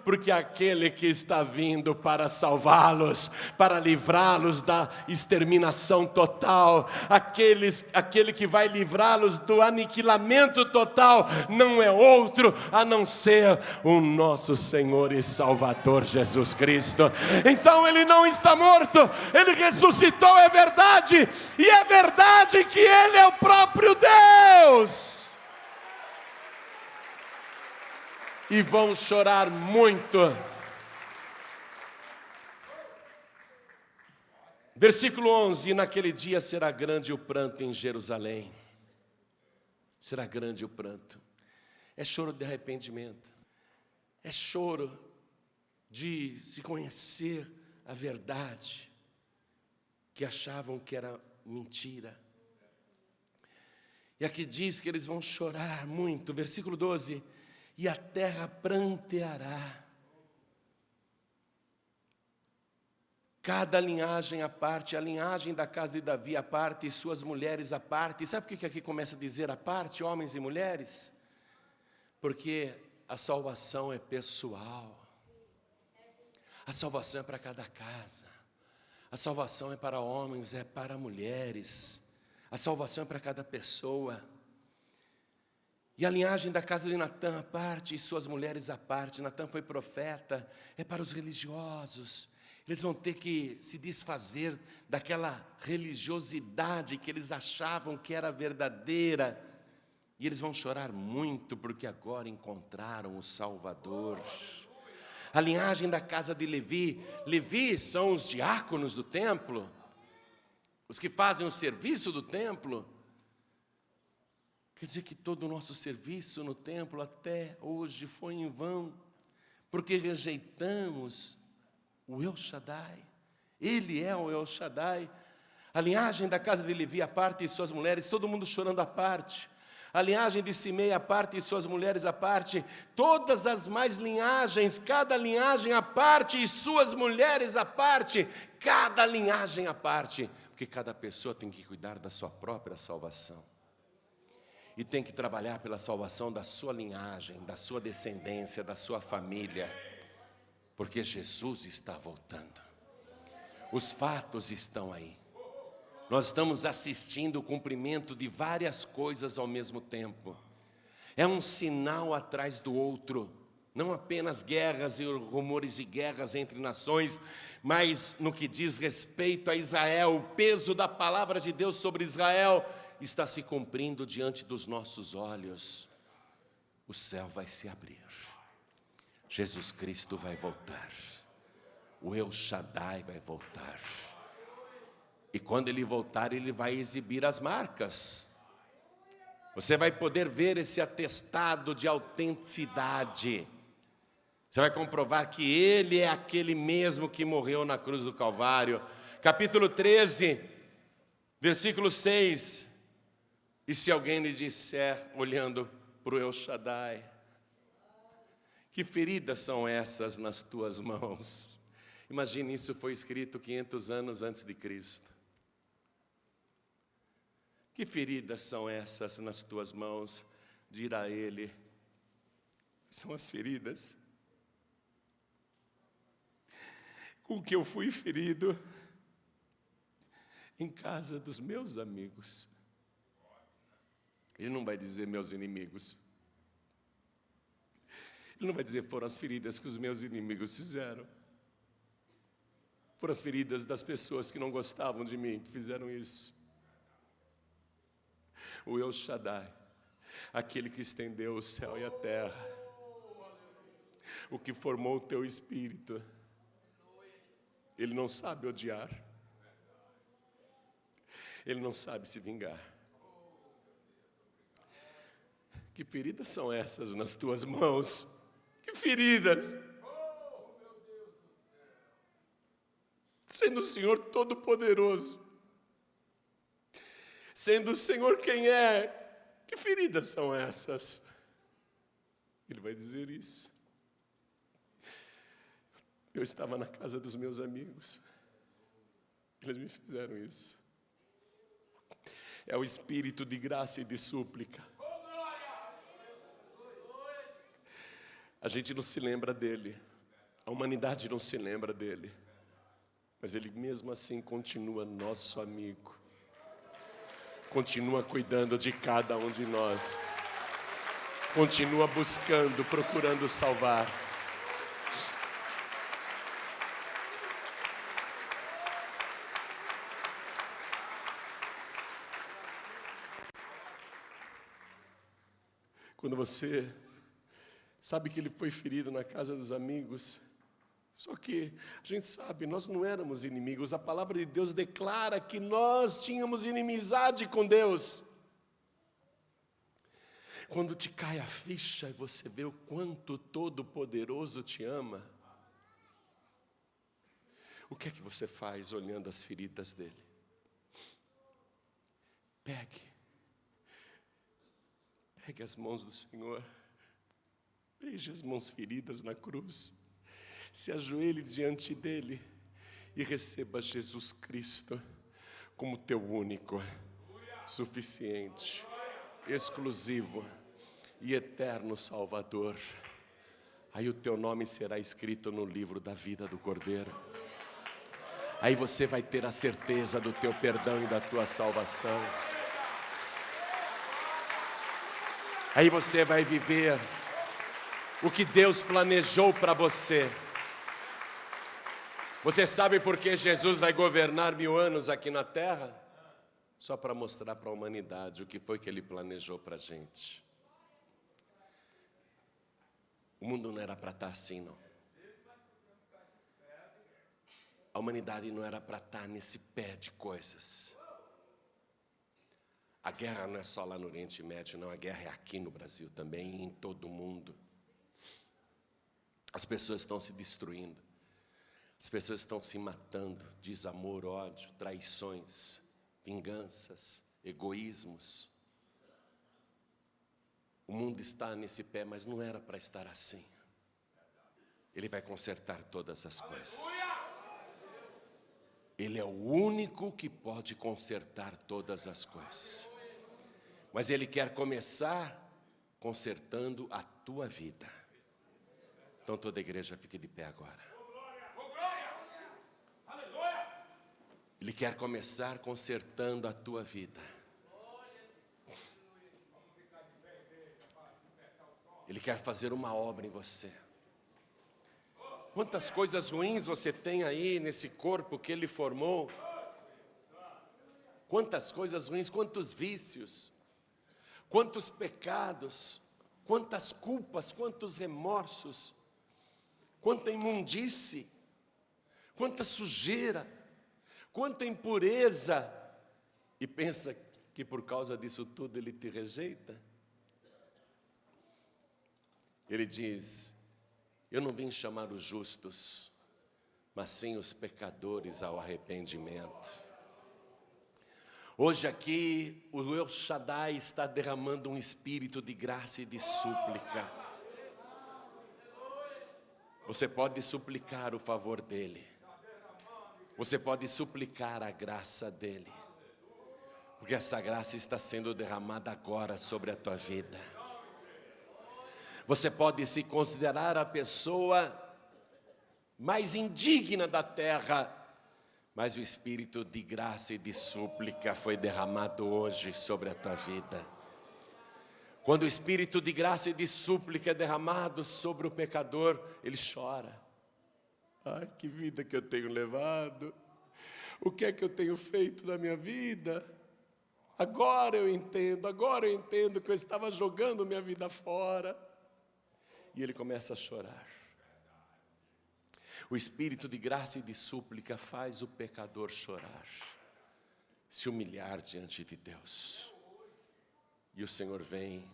porque aquele que está vindo para salvá-los, para livrá-los da exterminação total, aquele que vai livrá-los do aniquilamento total, não é outro a não ser o nosso Senhor e Salvador Jesus Cristo. Então Ele não está morto, Ele ressuscitou, é verdade, e é verdade que Ele é o próprio Deus. E vão chorar muito. Versículo 11: naquele dia será grande o pranto em Jerusalém. Será grande o pranto. É choro de arrependimento. É choro de se conhecer a verdade, que achavam que era mentira. E aqui diz que eles vão chorar muito. Versículo 12: e a terra pranteará, cada linhagem à parte, a linhagem da casa de Davi à parte, e suas mulheres à parte. E sabe por que aqui começa a dizer à parte, homens e mulheres? Porque a salvação é pessoal, a salvação é para cada casa, a salvação é para homens, é para mulheres, a salvação é para cada pessoa. E a linhagem da casa de Natã à parte, e suas mulheres à parte. Natã foi profeta, é para os religiosos. Eles vão ter que se desfazer daquela religiosidade que eles achavam que era verdadeira. E eles vão chorar muito, porque agora encontraram o Salvador. A linhagem da casa de Levi. Levi são os diáconos do templo, os que fazem o serviço do templo. Quer dizer que todo o nosso serviço no templo até hoje foi em vão, porque rejeitamos o El Shaddai. Ele é o El Shaddai. A linhagem da casa de Levi à parte e suas mulheres, todo mundo chorando à parte. A linhagem de Simei à parte e suas mulheres à parte. Todas as mais linhagens, cada linhagem à parte e suas mulheres à parte. Cada linhagem à parte, porque cada pessoa tem que cuidar da sua própria salvação. e tem que trabalhar pela salvação da sua linhagem, da sua descendência, da sua família, porque Jesus está voltando. Os fatos estão aí. Nós estamos assistindo o cumprimento de várias coisas ao mesmo tempo. É um sinal atrás do outro. Não apenas guerras e rumores de guerras entre nações, mas no que diz respeito a Israel, o peso da palavra de Deus sobre Israel está se cumprindo diante dos nossos olhos. O céu vai se abrir. Jesus Cristo vai voltar. O El Shaddai vai voltar. E quando Ele voltar, Ele vai exibir as marcas. Você vai poder ver esse atestado de autenticidade. Você vai comprovar que Ele é aquele mesmo que morreu na cruz do Calvário. Capítulo 13, versículo 6. E se alguém lhe disser, olhando para o El Shaddai, que feridas são essas nas tuas mãos? Imagine, isso foi escrito 500 anos antes de Cristo. Que feridas são essas nas tuas mãos? Dirá ele, são as feridas com que eu fui ferido em casa dos meus amigos. Ele não vai dizer meus inimigos. Ele não vai dizer foram as feridas que os meus inimigos fizeram. Foram as feridas das pessoas que não gostavam de mim, que fizeram isso. O El Shaddai, aquele que estendeu o céu e a terra, o que formou o teu espírito, Ele não sabe odiar, Ele não sabe se vingar. Que feridas são essas nas tuas mãos? Que feridas! Sendo o Senhor Todo-Poderoso, sendo o Senhor quem é, que feridas são essas? Ele vai dizer isso. Eu estava na casa dos meus amigos, eles me fizeram isso. É o espírito de graça e de súplica. A gente não se lembra dele, a humanidade não se lembra dele, mas ele mesmo assim continua nosso amigo, continua cuidando de cada um de nós, continua buscando, procurando salvar. Quando você sabe que ele foi ferido na casa dos amigos, só que a gente sabe, nós não éramos inimigos. A palavra de Deus declara que nós tínhamos inimizade com Deus. Quando te cai a ficha e você vê o quanto o Todo-Poderoso te ama, o que é que você faz olhando as feridas dele? Pegue as mãos do Senhor, beije as mãos feridas na cruz, se ajoelhe diante dele e receba Jesus Cristo como teu único, suficiente, exclusivo e eterno Salvador. Aí o teu nome será escrito no livro da vida do Cordeiro. Aí você vai ter a certeza do teu perdão e da tua salvação. Aí você vai viver o que Deus planejou para você. Você sabe por que Jesus vai governar 1000 anos aqui na terra? Só para mostrar para a humanidade o que foi que Ele planejou para a gente. O mundo não era para estar assim, não. A humanidade não era para estar nesse pé de coisas. A guerra não é só lá no Oriente Médio, não. A guerra é aqui no Brasil também e em todo o mundo. As pessoas estão se destruindo. As pessoas estão se matando. Desamor, ódio, traições, vinganças, egoísmos. O mundo está nesse pé, mas não era para estar assim. Ele vai consertar todas as coisas. Ele é o único que pode consertar todas as coisas. Mas Ele quer começar consertando a tua vida. Então toda a igreja fique de pé agora. Ele quer começar consertando a tua vida. Ele quer fazer uma obra em você. Quantas coisas ruins você tem aí nesse corpo que Ele formou. Quantas coisas ruins, quantos vícios, quantos pecados, quantas culpas, quantos remorsos, quanta imundície, quanta sujeira, quanta impureza. E pensa que por causa disso tudo Ele te rejeita? Ele diz: eu não vim chamar os justos, mas sim os pecadores ao arrependimento. Hoje aqui, o El Shaddai está derramando um espírito de graça e de súplica. Você pode suplicar o favor dEle. Você pode suplicar a graça dEle. Porque essa graça está sendo derramada agora sobre a tua vida. Você pode se considerar a pessoa mais indigna da terra, mas o espírito de graça e de súplica foi derramado hoje sobre a tua vida. Quando o espírito de graça e de súplica é derramado sobre o pecador, ele chora. Ai, que vida que eu tenho levado. O que é que eu tenho feito na minha vida? Agora eu entendo que eu estava jogando minha vida fora. E ele começa a chorar. O espírito de graça e de súplica faz o pecador chorar, se humilhar diante de Deus. E o Senhor vem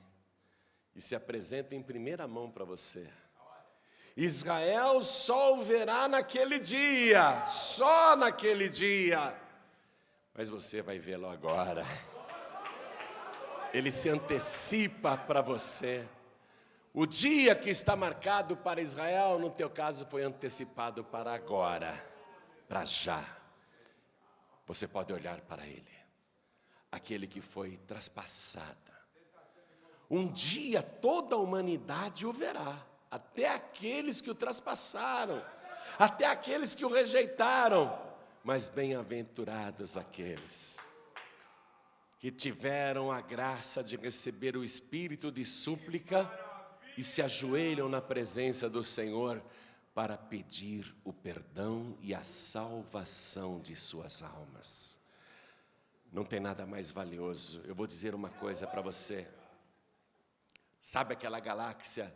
e se apresenta em primeira mão para você. Israel só o verá naquele dia, só naquele dia. Mas você vai vê-lo agora. Ele se antecipa para você. O dia que está marcado para Israel, no teu caso, foi antecipado para agora, para já. Você pode olhar para Ele, aquele que foi traspassado. Um dia toda a humanidade o verá, até aqueles que o traspassaram, até aqueles que o rejeitaram. Mas bem-aventurados aqueles que tiveram a graça de receber o espírito de súplica e se ajoelham na presença do Senhor para pedir o perdão e a salvação de suas almas. Não tem nada mais valioso. Eu vou dizer uma coisa para você. Sabe aquela galáxia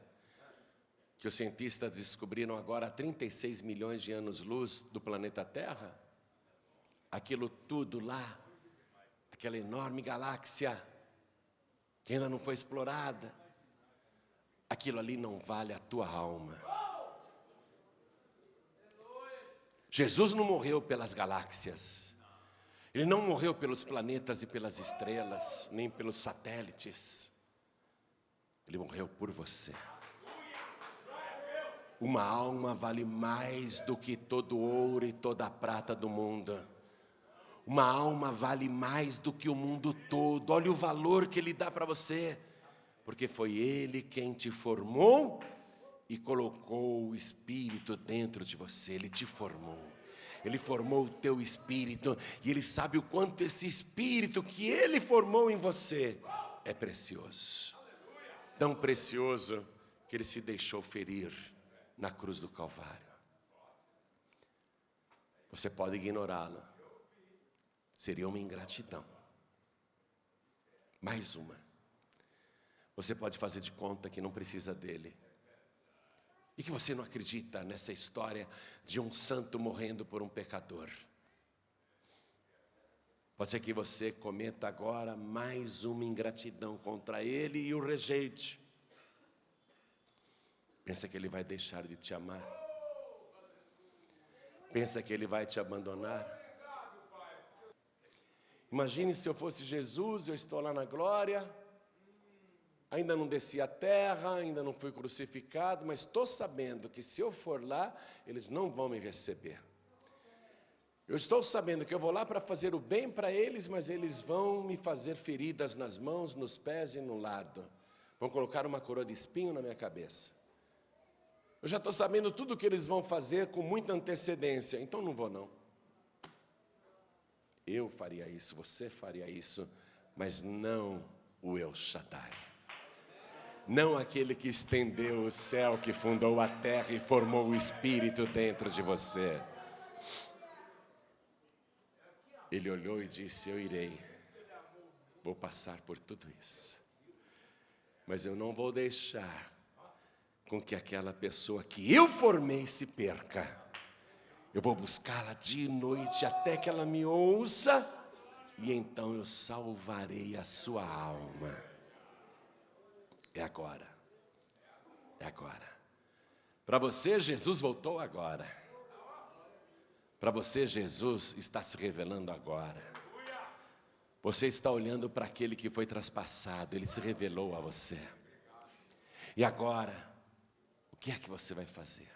que os cientistas descobriram agora há 36 milhões de anos-luz do planeta Terra? Aquilo tudo lá, aquela enorme galáxia que ainda não foi explorada, aquilo ali não vale a tua alma. Jesus não morreu pelas galáxias. Ele não morreu pelos planetas e pelas estrelas, nem pelos satélites. Ele morreu por você. Uma alma vale mais do que todo o ouro e toda a prata do mundo. Uma alma vale mais do que o mundo todo. Olha o valor que Ele dá para você. Porque foi Ele quem te formou e colocou o Espírito dentro de você. Ele te formou. Ele formou o teu espírito. E Ele sabe o quanto esse espírito que Ele formou em você é precioso. Tão precioso que Ele se deixou ferir na cruz do Calvário. Você pode ignorá-lo. Seria uma ingratidão. Mais uma. Você pode fazer de conta que não precisa dele. E que você não acredita nessa história de um santo morrendo por um pecador. Pode ser que você cometa agora mais uma ingratidão contra ele e o rejeite. Pensa que ele vai deixar de te amar? Pensa que ele vai te abandonar? Imagine se eu fosse Jesus, eu estou lá na glória, ainda não desci a terra, ainda não fui crucificado, mas estou sabendo que se eu for lá, eles não vão me receber. Eu estou sabendo que eu vou lá para fazer o bem para eles, mas eles vão me fazer feridas nas mãos, nos pés e no lado. Vão colocar uma coroa de espinho na minha cabeça. Eu já estou sabendo tudo o que eles vão fazer com muita antecedência, então não vou não. Eu faria isso, você faria isso, mas não o El Shaddai. Não aquele que estendeu o céu, que fundou a terra e formou o Espírito dentro de você. Ele olhou e disse, eu irei, vou passar por tudo isso. Mas eu não vou deixar com que aquela pessoa que eu formei se perca. Eu vou buscá-la dia e noite até que ela me ouça, e então eu salvarei a sua alma. É agora. É agora. Para você, Jesus voltou agora. Para você, Jesus está se revelando agora. Você está olhando para aquele que foi traspassado, ele se revelou a você. E agora, o que é que você vai fazer?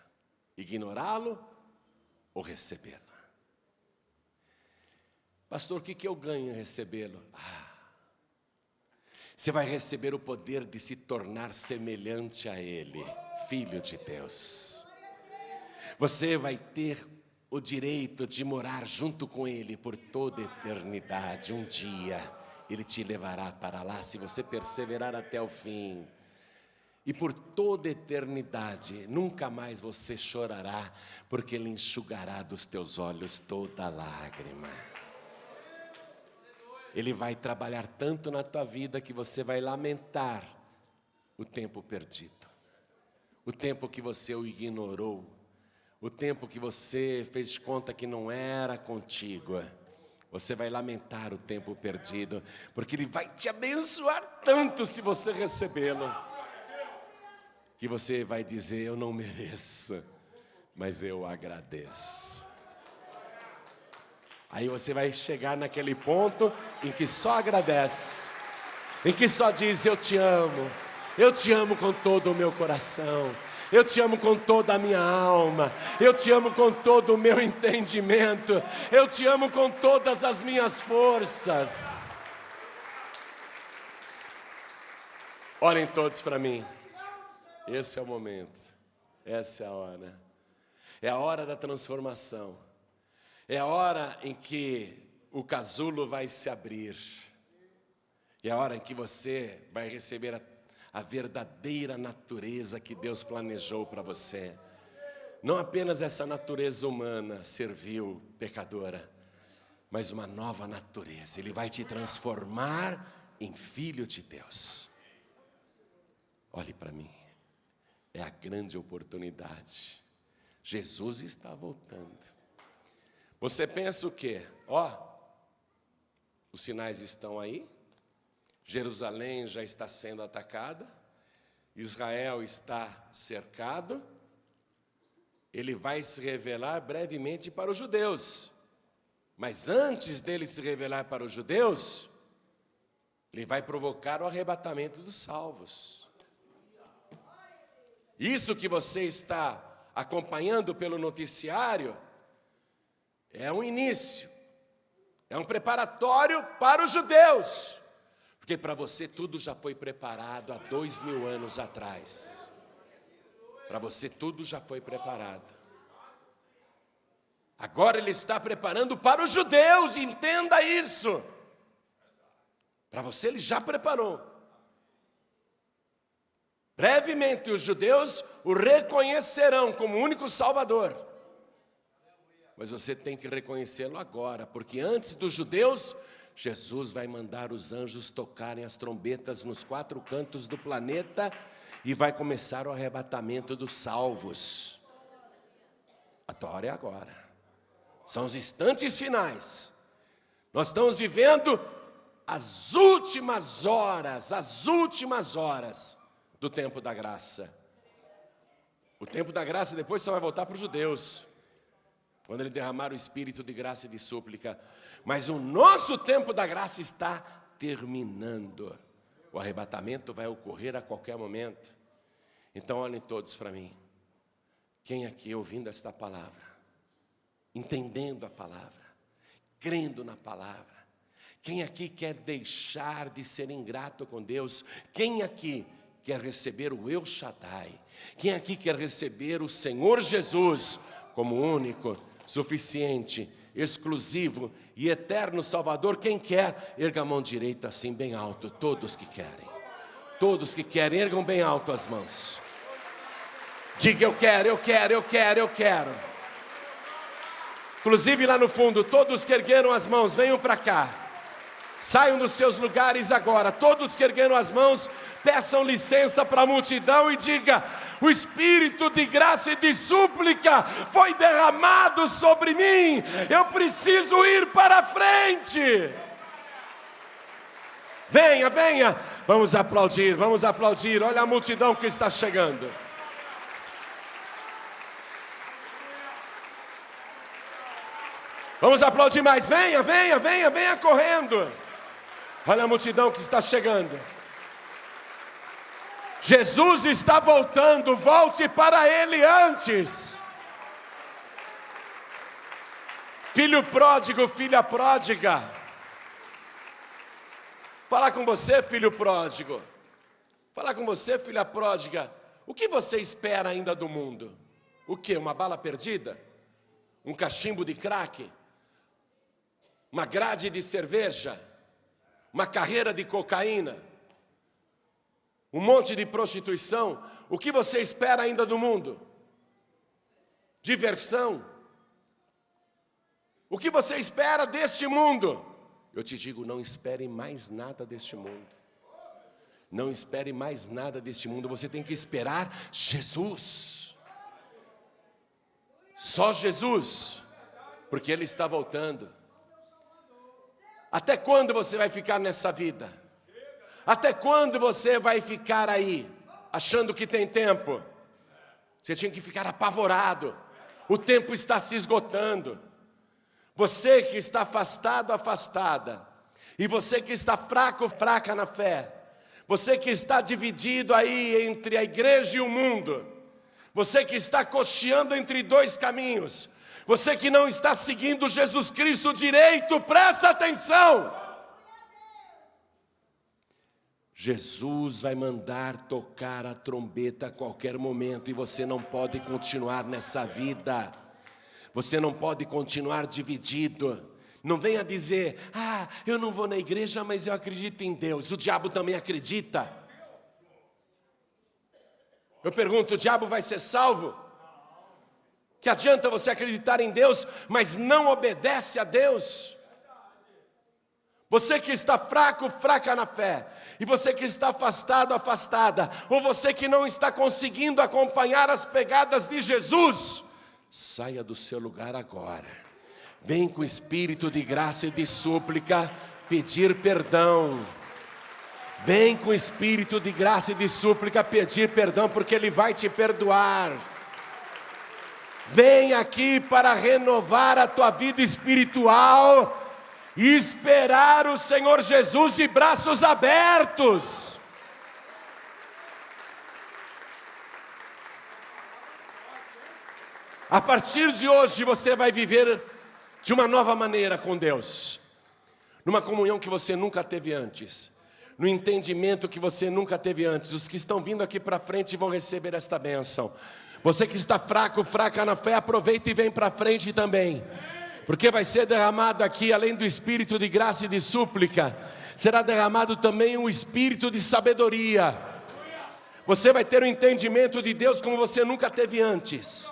Ignorá-lo ou recebê-lo? Pastor, o que eu ganho em recebê-lo? Você vai receber o poder de se tornar semelhante a ele, filho de Deus. Você vai ter o direito de morar junto com ele por toda a eternidade. Um dia ele te levará para lá, se você perseverar até o fim. E por toda a eternidade, nunca mais você chorará, porque ele enxugará dos teus olhos toda lágrima. Ele vai trabalhar tanto na tua vida que você vai lamentar o tempo perdido. O tempo que você o ignorou. O tempo que você fez de conta que não era contigo. Você vai lamentar o tempo perdido, porque ele vai te abençoar tanto se você recebê-lo, que você vai dizer, eu não mereço, mas eu agradeço. Aí você vai chegar naquele ponto em que só agradece, em que só diz, eu te amo com todo o meu coração, eu te amo com toda a minha alma, eu te amo com todo o meu entendimento, eu te amo com todas as minhas forças. Olhem todos para mim. Esse é o momento, essa é a hora da transformação, é a hora em que o casulo vai se abrir, é a hora em que você vai receber a verdadeira natureza que Deus planejou para você. Não apenas essa natureza humana, servil, pecadora, mas uma nova natureza. Ele vai te transformar em filho de Deus. Olhe para mim. É a grande oportunidade. Jesus está voltando. Você pensa o quê? Os sinais estão aí. Jerusalém já está sendo atacada. Israel está cercado. Ele vai se revelar brevemente para os judeus. Mas antes dele se revelar para os judeus, ele vai provocar o arrebatamento dos salvos. Isso que você está acompanhando pelo noticiário é um início, é um preparatório para os judeus, porque para você tudo já foi preparado há 2000 anos atrás. Para você tudo já foi preparado. Agora ele está preparando para os judeus, entenda isso. Para você ele já preparou. Brevemente os judeus o reconhecerão como único Salvador. Mas você tem que reconhecê-lo agora, porque antes dos judeus, Jesus vai mandar os anjos tocarem as trombetas nos 4 cantos do planeta e vai começar o arrebatamento dos salvos. A tua hora é agora. São os instantes finais. Nós estamos vivendo as últimas horas do tempo da graça. O tempo da graça depois só vai voltar para os judeus, quando ele derramar o espírito de graça e de súplica. Mas o nosso tempo da graça está terminando. O arrebatamento vai ocorrer a qualquer momento. Então olhem todos para mim. Quem aqui ouvindo esta palavra, entendendo a palavra, crendo na palavra. Quem aqui quer deixar de ser ingrato com Deus? Quem aqui quer receber o El Shaddai? Quem aqui quer receber o Senhor Jesus como único, suficiente, exclusivo e eterno Salvador? Quem quer, erga a mão direita assim bem alto. Todos que querem. Todos que querem, ergam bem alto as mãos. Diga: eu quero, eu quero, eu quero, eu quero. Inclusive lá no fundo, todos que ergueram as mãos, venham para cá. Saiam dos seus lugares agora. Todos que ergueram as mãos, peçam licença para a multidão e diga: o Espírito de graça e de súplica foi derramado sobre mim. Eu preciso ir para a frente. Venha, venha. Vamos aplaudir, vamos aplaudir. Olha a multidão que está chegando. Vamos aplaudir mais. Venha, venha, venha, venha correndo. Olha a multidão que está chegando. Jesus está voltando. Volte para Ele antes. Filho pródigo, filha pródiga. Falar com você, filho pródigo. Falar com você, filha pródiga. O que você espera ainda do mundo? O quê? Uma bala perdida? Um cachimbo de crack? Uma grade de cerveja? Uma carreira de cocaína? Um monte de prostituição? O que você espera ainda do mundo? Diversão? O que você espera deste mundo? Eu te digo, não espere mais nada deste mundo. Não espere mais nada deste mundo. Você tem que esperar Jesus. Só Jesus. Porque Ele está voltando. Até quando você vai ficar nessa vida? Até quando você vai ficar aí, achando que tem tempo? Você tinha que ficar apavorado. O tempo está se esgotando. Você que está afastado, afastada. E você que está fraco, fraca na fé. Você que está dividido aí entre a igreja e o mundo. Você que está cocheando entre dois caminhos. Você que não está seguindo Jesus Cristo direito, presta atenção. Jesus vai mandar tocar a trombeta a qualquer momento e você não pode continuar nessa vida. Você não pode continuar dividido. Não venha dizer: ah, eu não vou na igreja, mas eu acredito em Deus. O diabo também acredita. Eu pergunto: o diabo vai ser salvo? Que adianta você acreditar em Deus, mas não obedece a Deus? Você que está fraco, fraca na fé, e você que está afastado, afastada, ou você que não está conseguindo acompanhar as pegadas de Jesus, saia do seu lugar agora. Vem com espírito de graça e de súplica pedir perdão. Vem com espírito de graça e de súplica pedir perdão, porque Ele vai te perdoar. Vem aqui para renovar a tua vida espiritual e esperar o Senhor Jesus de braços abertos. A partir de hoje você vai viver de uma nova maneira com Deus, numa comunhão que você nunca teve antes, no entendimento que você nunca teve antes. Os que estão vindo aqui para frente vão receber esta bênção. Você que está fraco, fraca na fé, aproveita e vem para frente também. Porque vai ser derramado aqui, além do espírito de graça e de súplica, será derramado também um espírito de sabedoria. Você vai ter um entendimento de Deus como você nunca teve antes.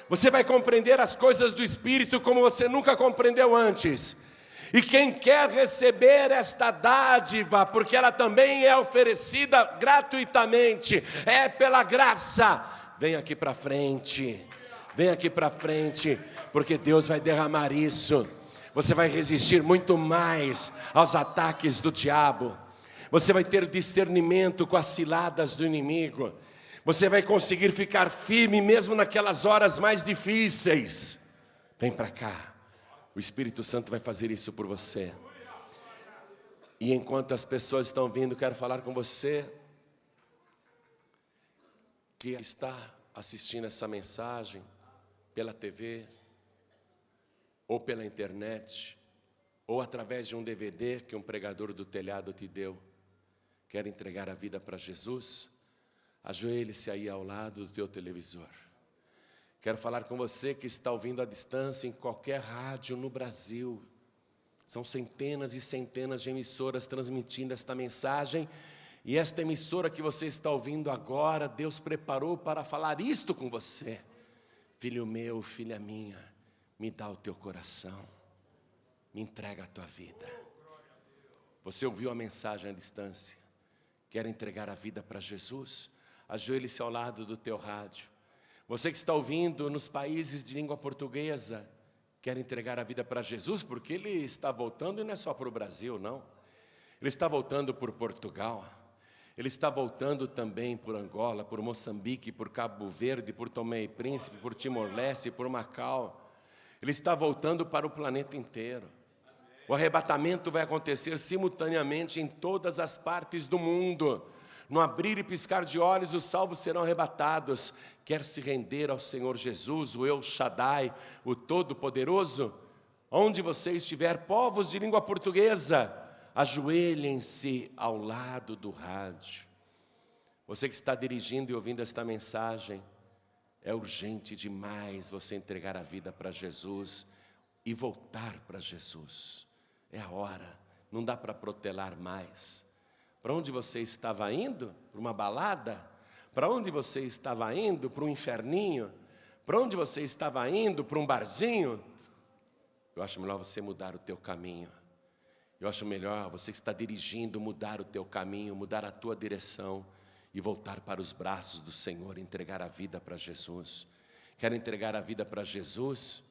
Você vai compreender as coisas do Espírito como você nunca compreendeu antes. E quem quer receber esta dádiva, porque ela também é oferecida gratuitamente, é pela graça, vem aqui para frente. Vem aqui para frente, porque Deus vai derramar isso. Você vai resistir muito mais aos ataques do diabo. Você vai ter discernimento com as ciladas do inimigo. Você vai conseguir ficar firme mesmo naquelas horas mais difíceis. Vem para cá. O Espírito Santo vai fazer isso por você. E enquanto as pessoas estão vindo, quero falar com você que está assistindo essa mensagem pela TV ou pela internet ou através de um DVD que um pregador do telhado te deu, quer entregar a vida para Jesus? Ajoelhe-se aí ao lado do teu televisor. Quero falar com você que está ouvindo à distância em qualquer rádio no Brasil. São centenas e centenas de emissoras transmitindo esta mensagem. E esta emissora que você está ouvindo agora, Deus preparou para falar isto com você. Filho meu, filha minha, me dá o teu coração. Me entrega a tua vida. Você ouviu a mensagem à distância? Quer entregar a vida para Jesus? Ajoelhe-se ao lado do teu rádio. Você que está ouvindo nos países de língua portuguesa, quer entregar a vida para Jesus? Porque Ele está voltando e não é só para o Brasil, não. Ele está voltando por Portugal. Ele está voltando também por Angola, por Moçambique, por Cabo Verde, por Tomé e Príncipe, por Timor-Leste, por Macau. Ele está voltando para o planeta inteiro. O arrebatamento vai acontecer simultaneamente em todas as partes do mundo. No abrir e piscar de olhos, os salvos serão arrebatados. Quer se render ao Senhor Jesus, o El Shaddai, o Todo-Poderoso? Onde você estiver, povos de língua portuguesa, ajoelhem-se ao lado do rádio. Você que está dirigindo e ouvindo esta mensagem, é urgente demais você entregar a vida para Jesus e voltar para Jesus. É a hora, não dá para protelar mais. Para onde você estava indo? Para uma balada? Para onde você estava indo? Para um inferninho? Para onde você estava indo? Para um barzinho? Eu acho melhor você mudar o teu caminho. Eu acho melhor você que está dirigindo mudar o teu caminho, mudar a tua direção e voltar para os braços do Senhor, entregar a vida para Jesus. Quer entregar a vida para Jesus?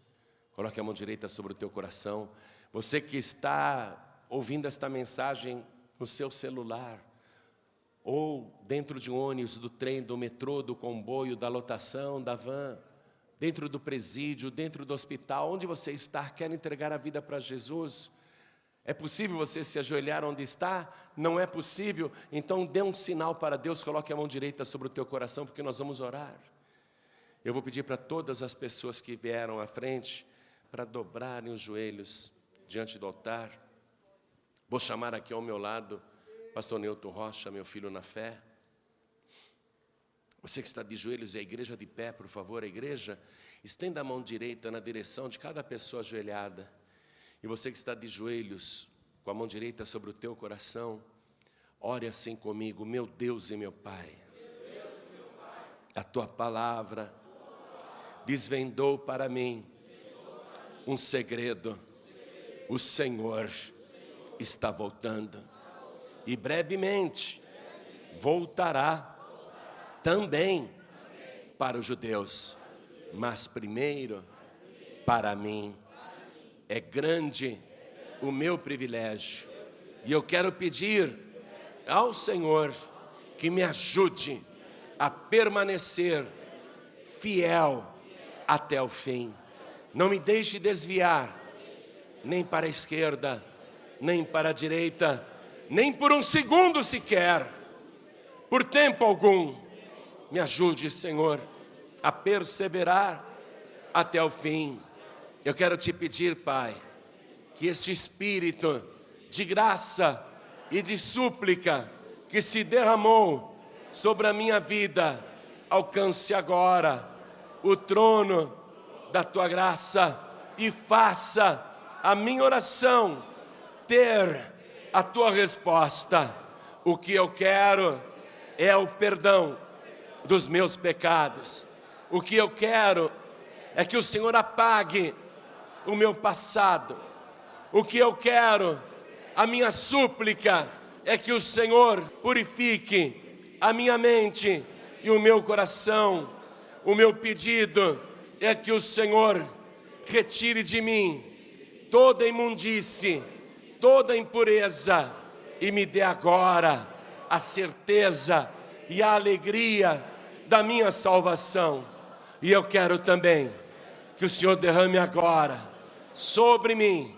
Coloque a mão direita sobre o teu coração. Você que está ouvindo esta mensagem no seu celular, ou dentro de um ônibus, do trem, do metrô, do comboio, da lotação, da van, dentro do presídio, dentro do hospital, onde você está, quer entregar a vida para Jesus? É possível você se ajoelhar onde está? Não é possível? Então dê um sinal para Deus, coloque a mão direita sobre o teu coração, porque nós vamos orar. Eu vou pedir para todas as pessoas que vieram à frente, para dobrarem os joelhos diante do altar. Vou chamar aqui ao meu lado, pastor Newton Rocha, meu filho na fé. Você que está de joelhos e a igreja de pé, por favor, a igreja, estenda a mão direita na direção de cada pessoa ajoelhada. E você que está de joelhos, com a mão direita sobre o teu coração, ore assim comigo: meu Deus e meu Pai, a tua palavra desvendou para mim um segredo. O Senhor está voltando e brevemente voltará também para os judeus, mas primeiro para mim. É grande o meu privilégio e eu quero pedir ao Senhor que me ajude a permanecer fiel até o fim. Não me deixe desviar nem para a esquerda, nem para a direita, nem por um segundo sequer, por tempo algum. Me ajude, Senhor, a perseverar até o fim. Eu quero te pedir, Pai, que este espírito de graça e de súplica que se derramou sobre a minha vida, alcance agora o trono da tua graça e faça a minha oração ter a tua resposta. O que eu quero é o perdão dos meus pecados. O que eu quero é que o Senhor apague o meu passado. O que eu quero, a minha súplica, é que o Senhor purifique a minha mente e o meu coração. O meu pedido é que o Senhor retire de mim toda imundície, toda impureza e me dê agora a certeza e a alegria da minha salvação. E eu quero também que o Senhor derrame agora sobre mim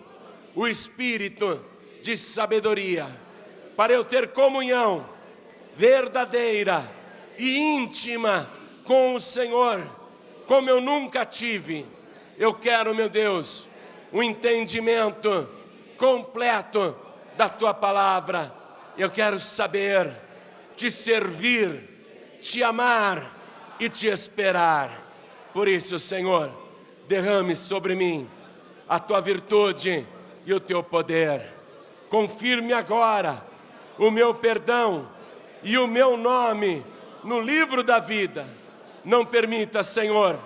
o espírito de sabedoria, para eu ter comunhão verdadeira e íntima com o Senhor, como eu nunca tive. Eu quero, meu Deus, um entendimento completo da tua palavra. Eu quero saber, te servir, te amar e te esperar. Por isso, Senhor, derrame sobre mim a tua virtude e o teu poder. Confirme agora o meu perdão e o meu nome no livro da vida. Não permita, Senhor,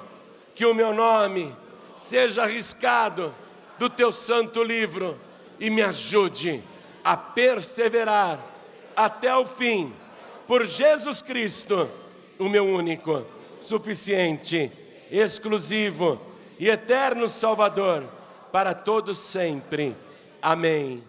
que o meu nome seja arriscado do teu santo livro e me ajude a perseverar até o fim, por Jesus Cristo, o meu único, suficiente, exclusivo e eterno Salvador, para todos sempre. Amém.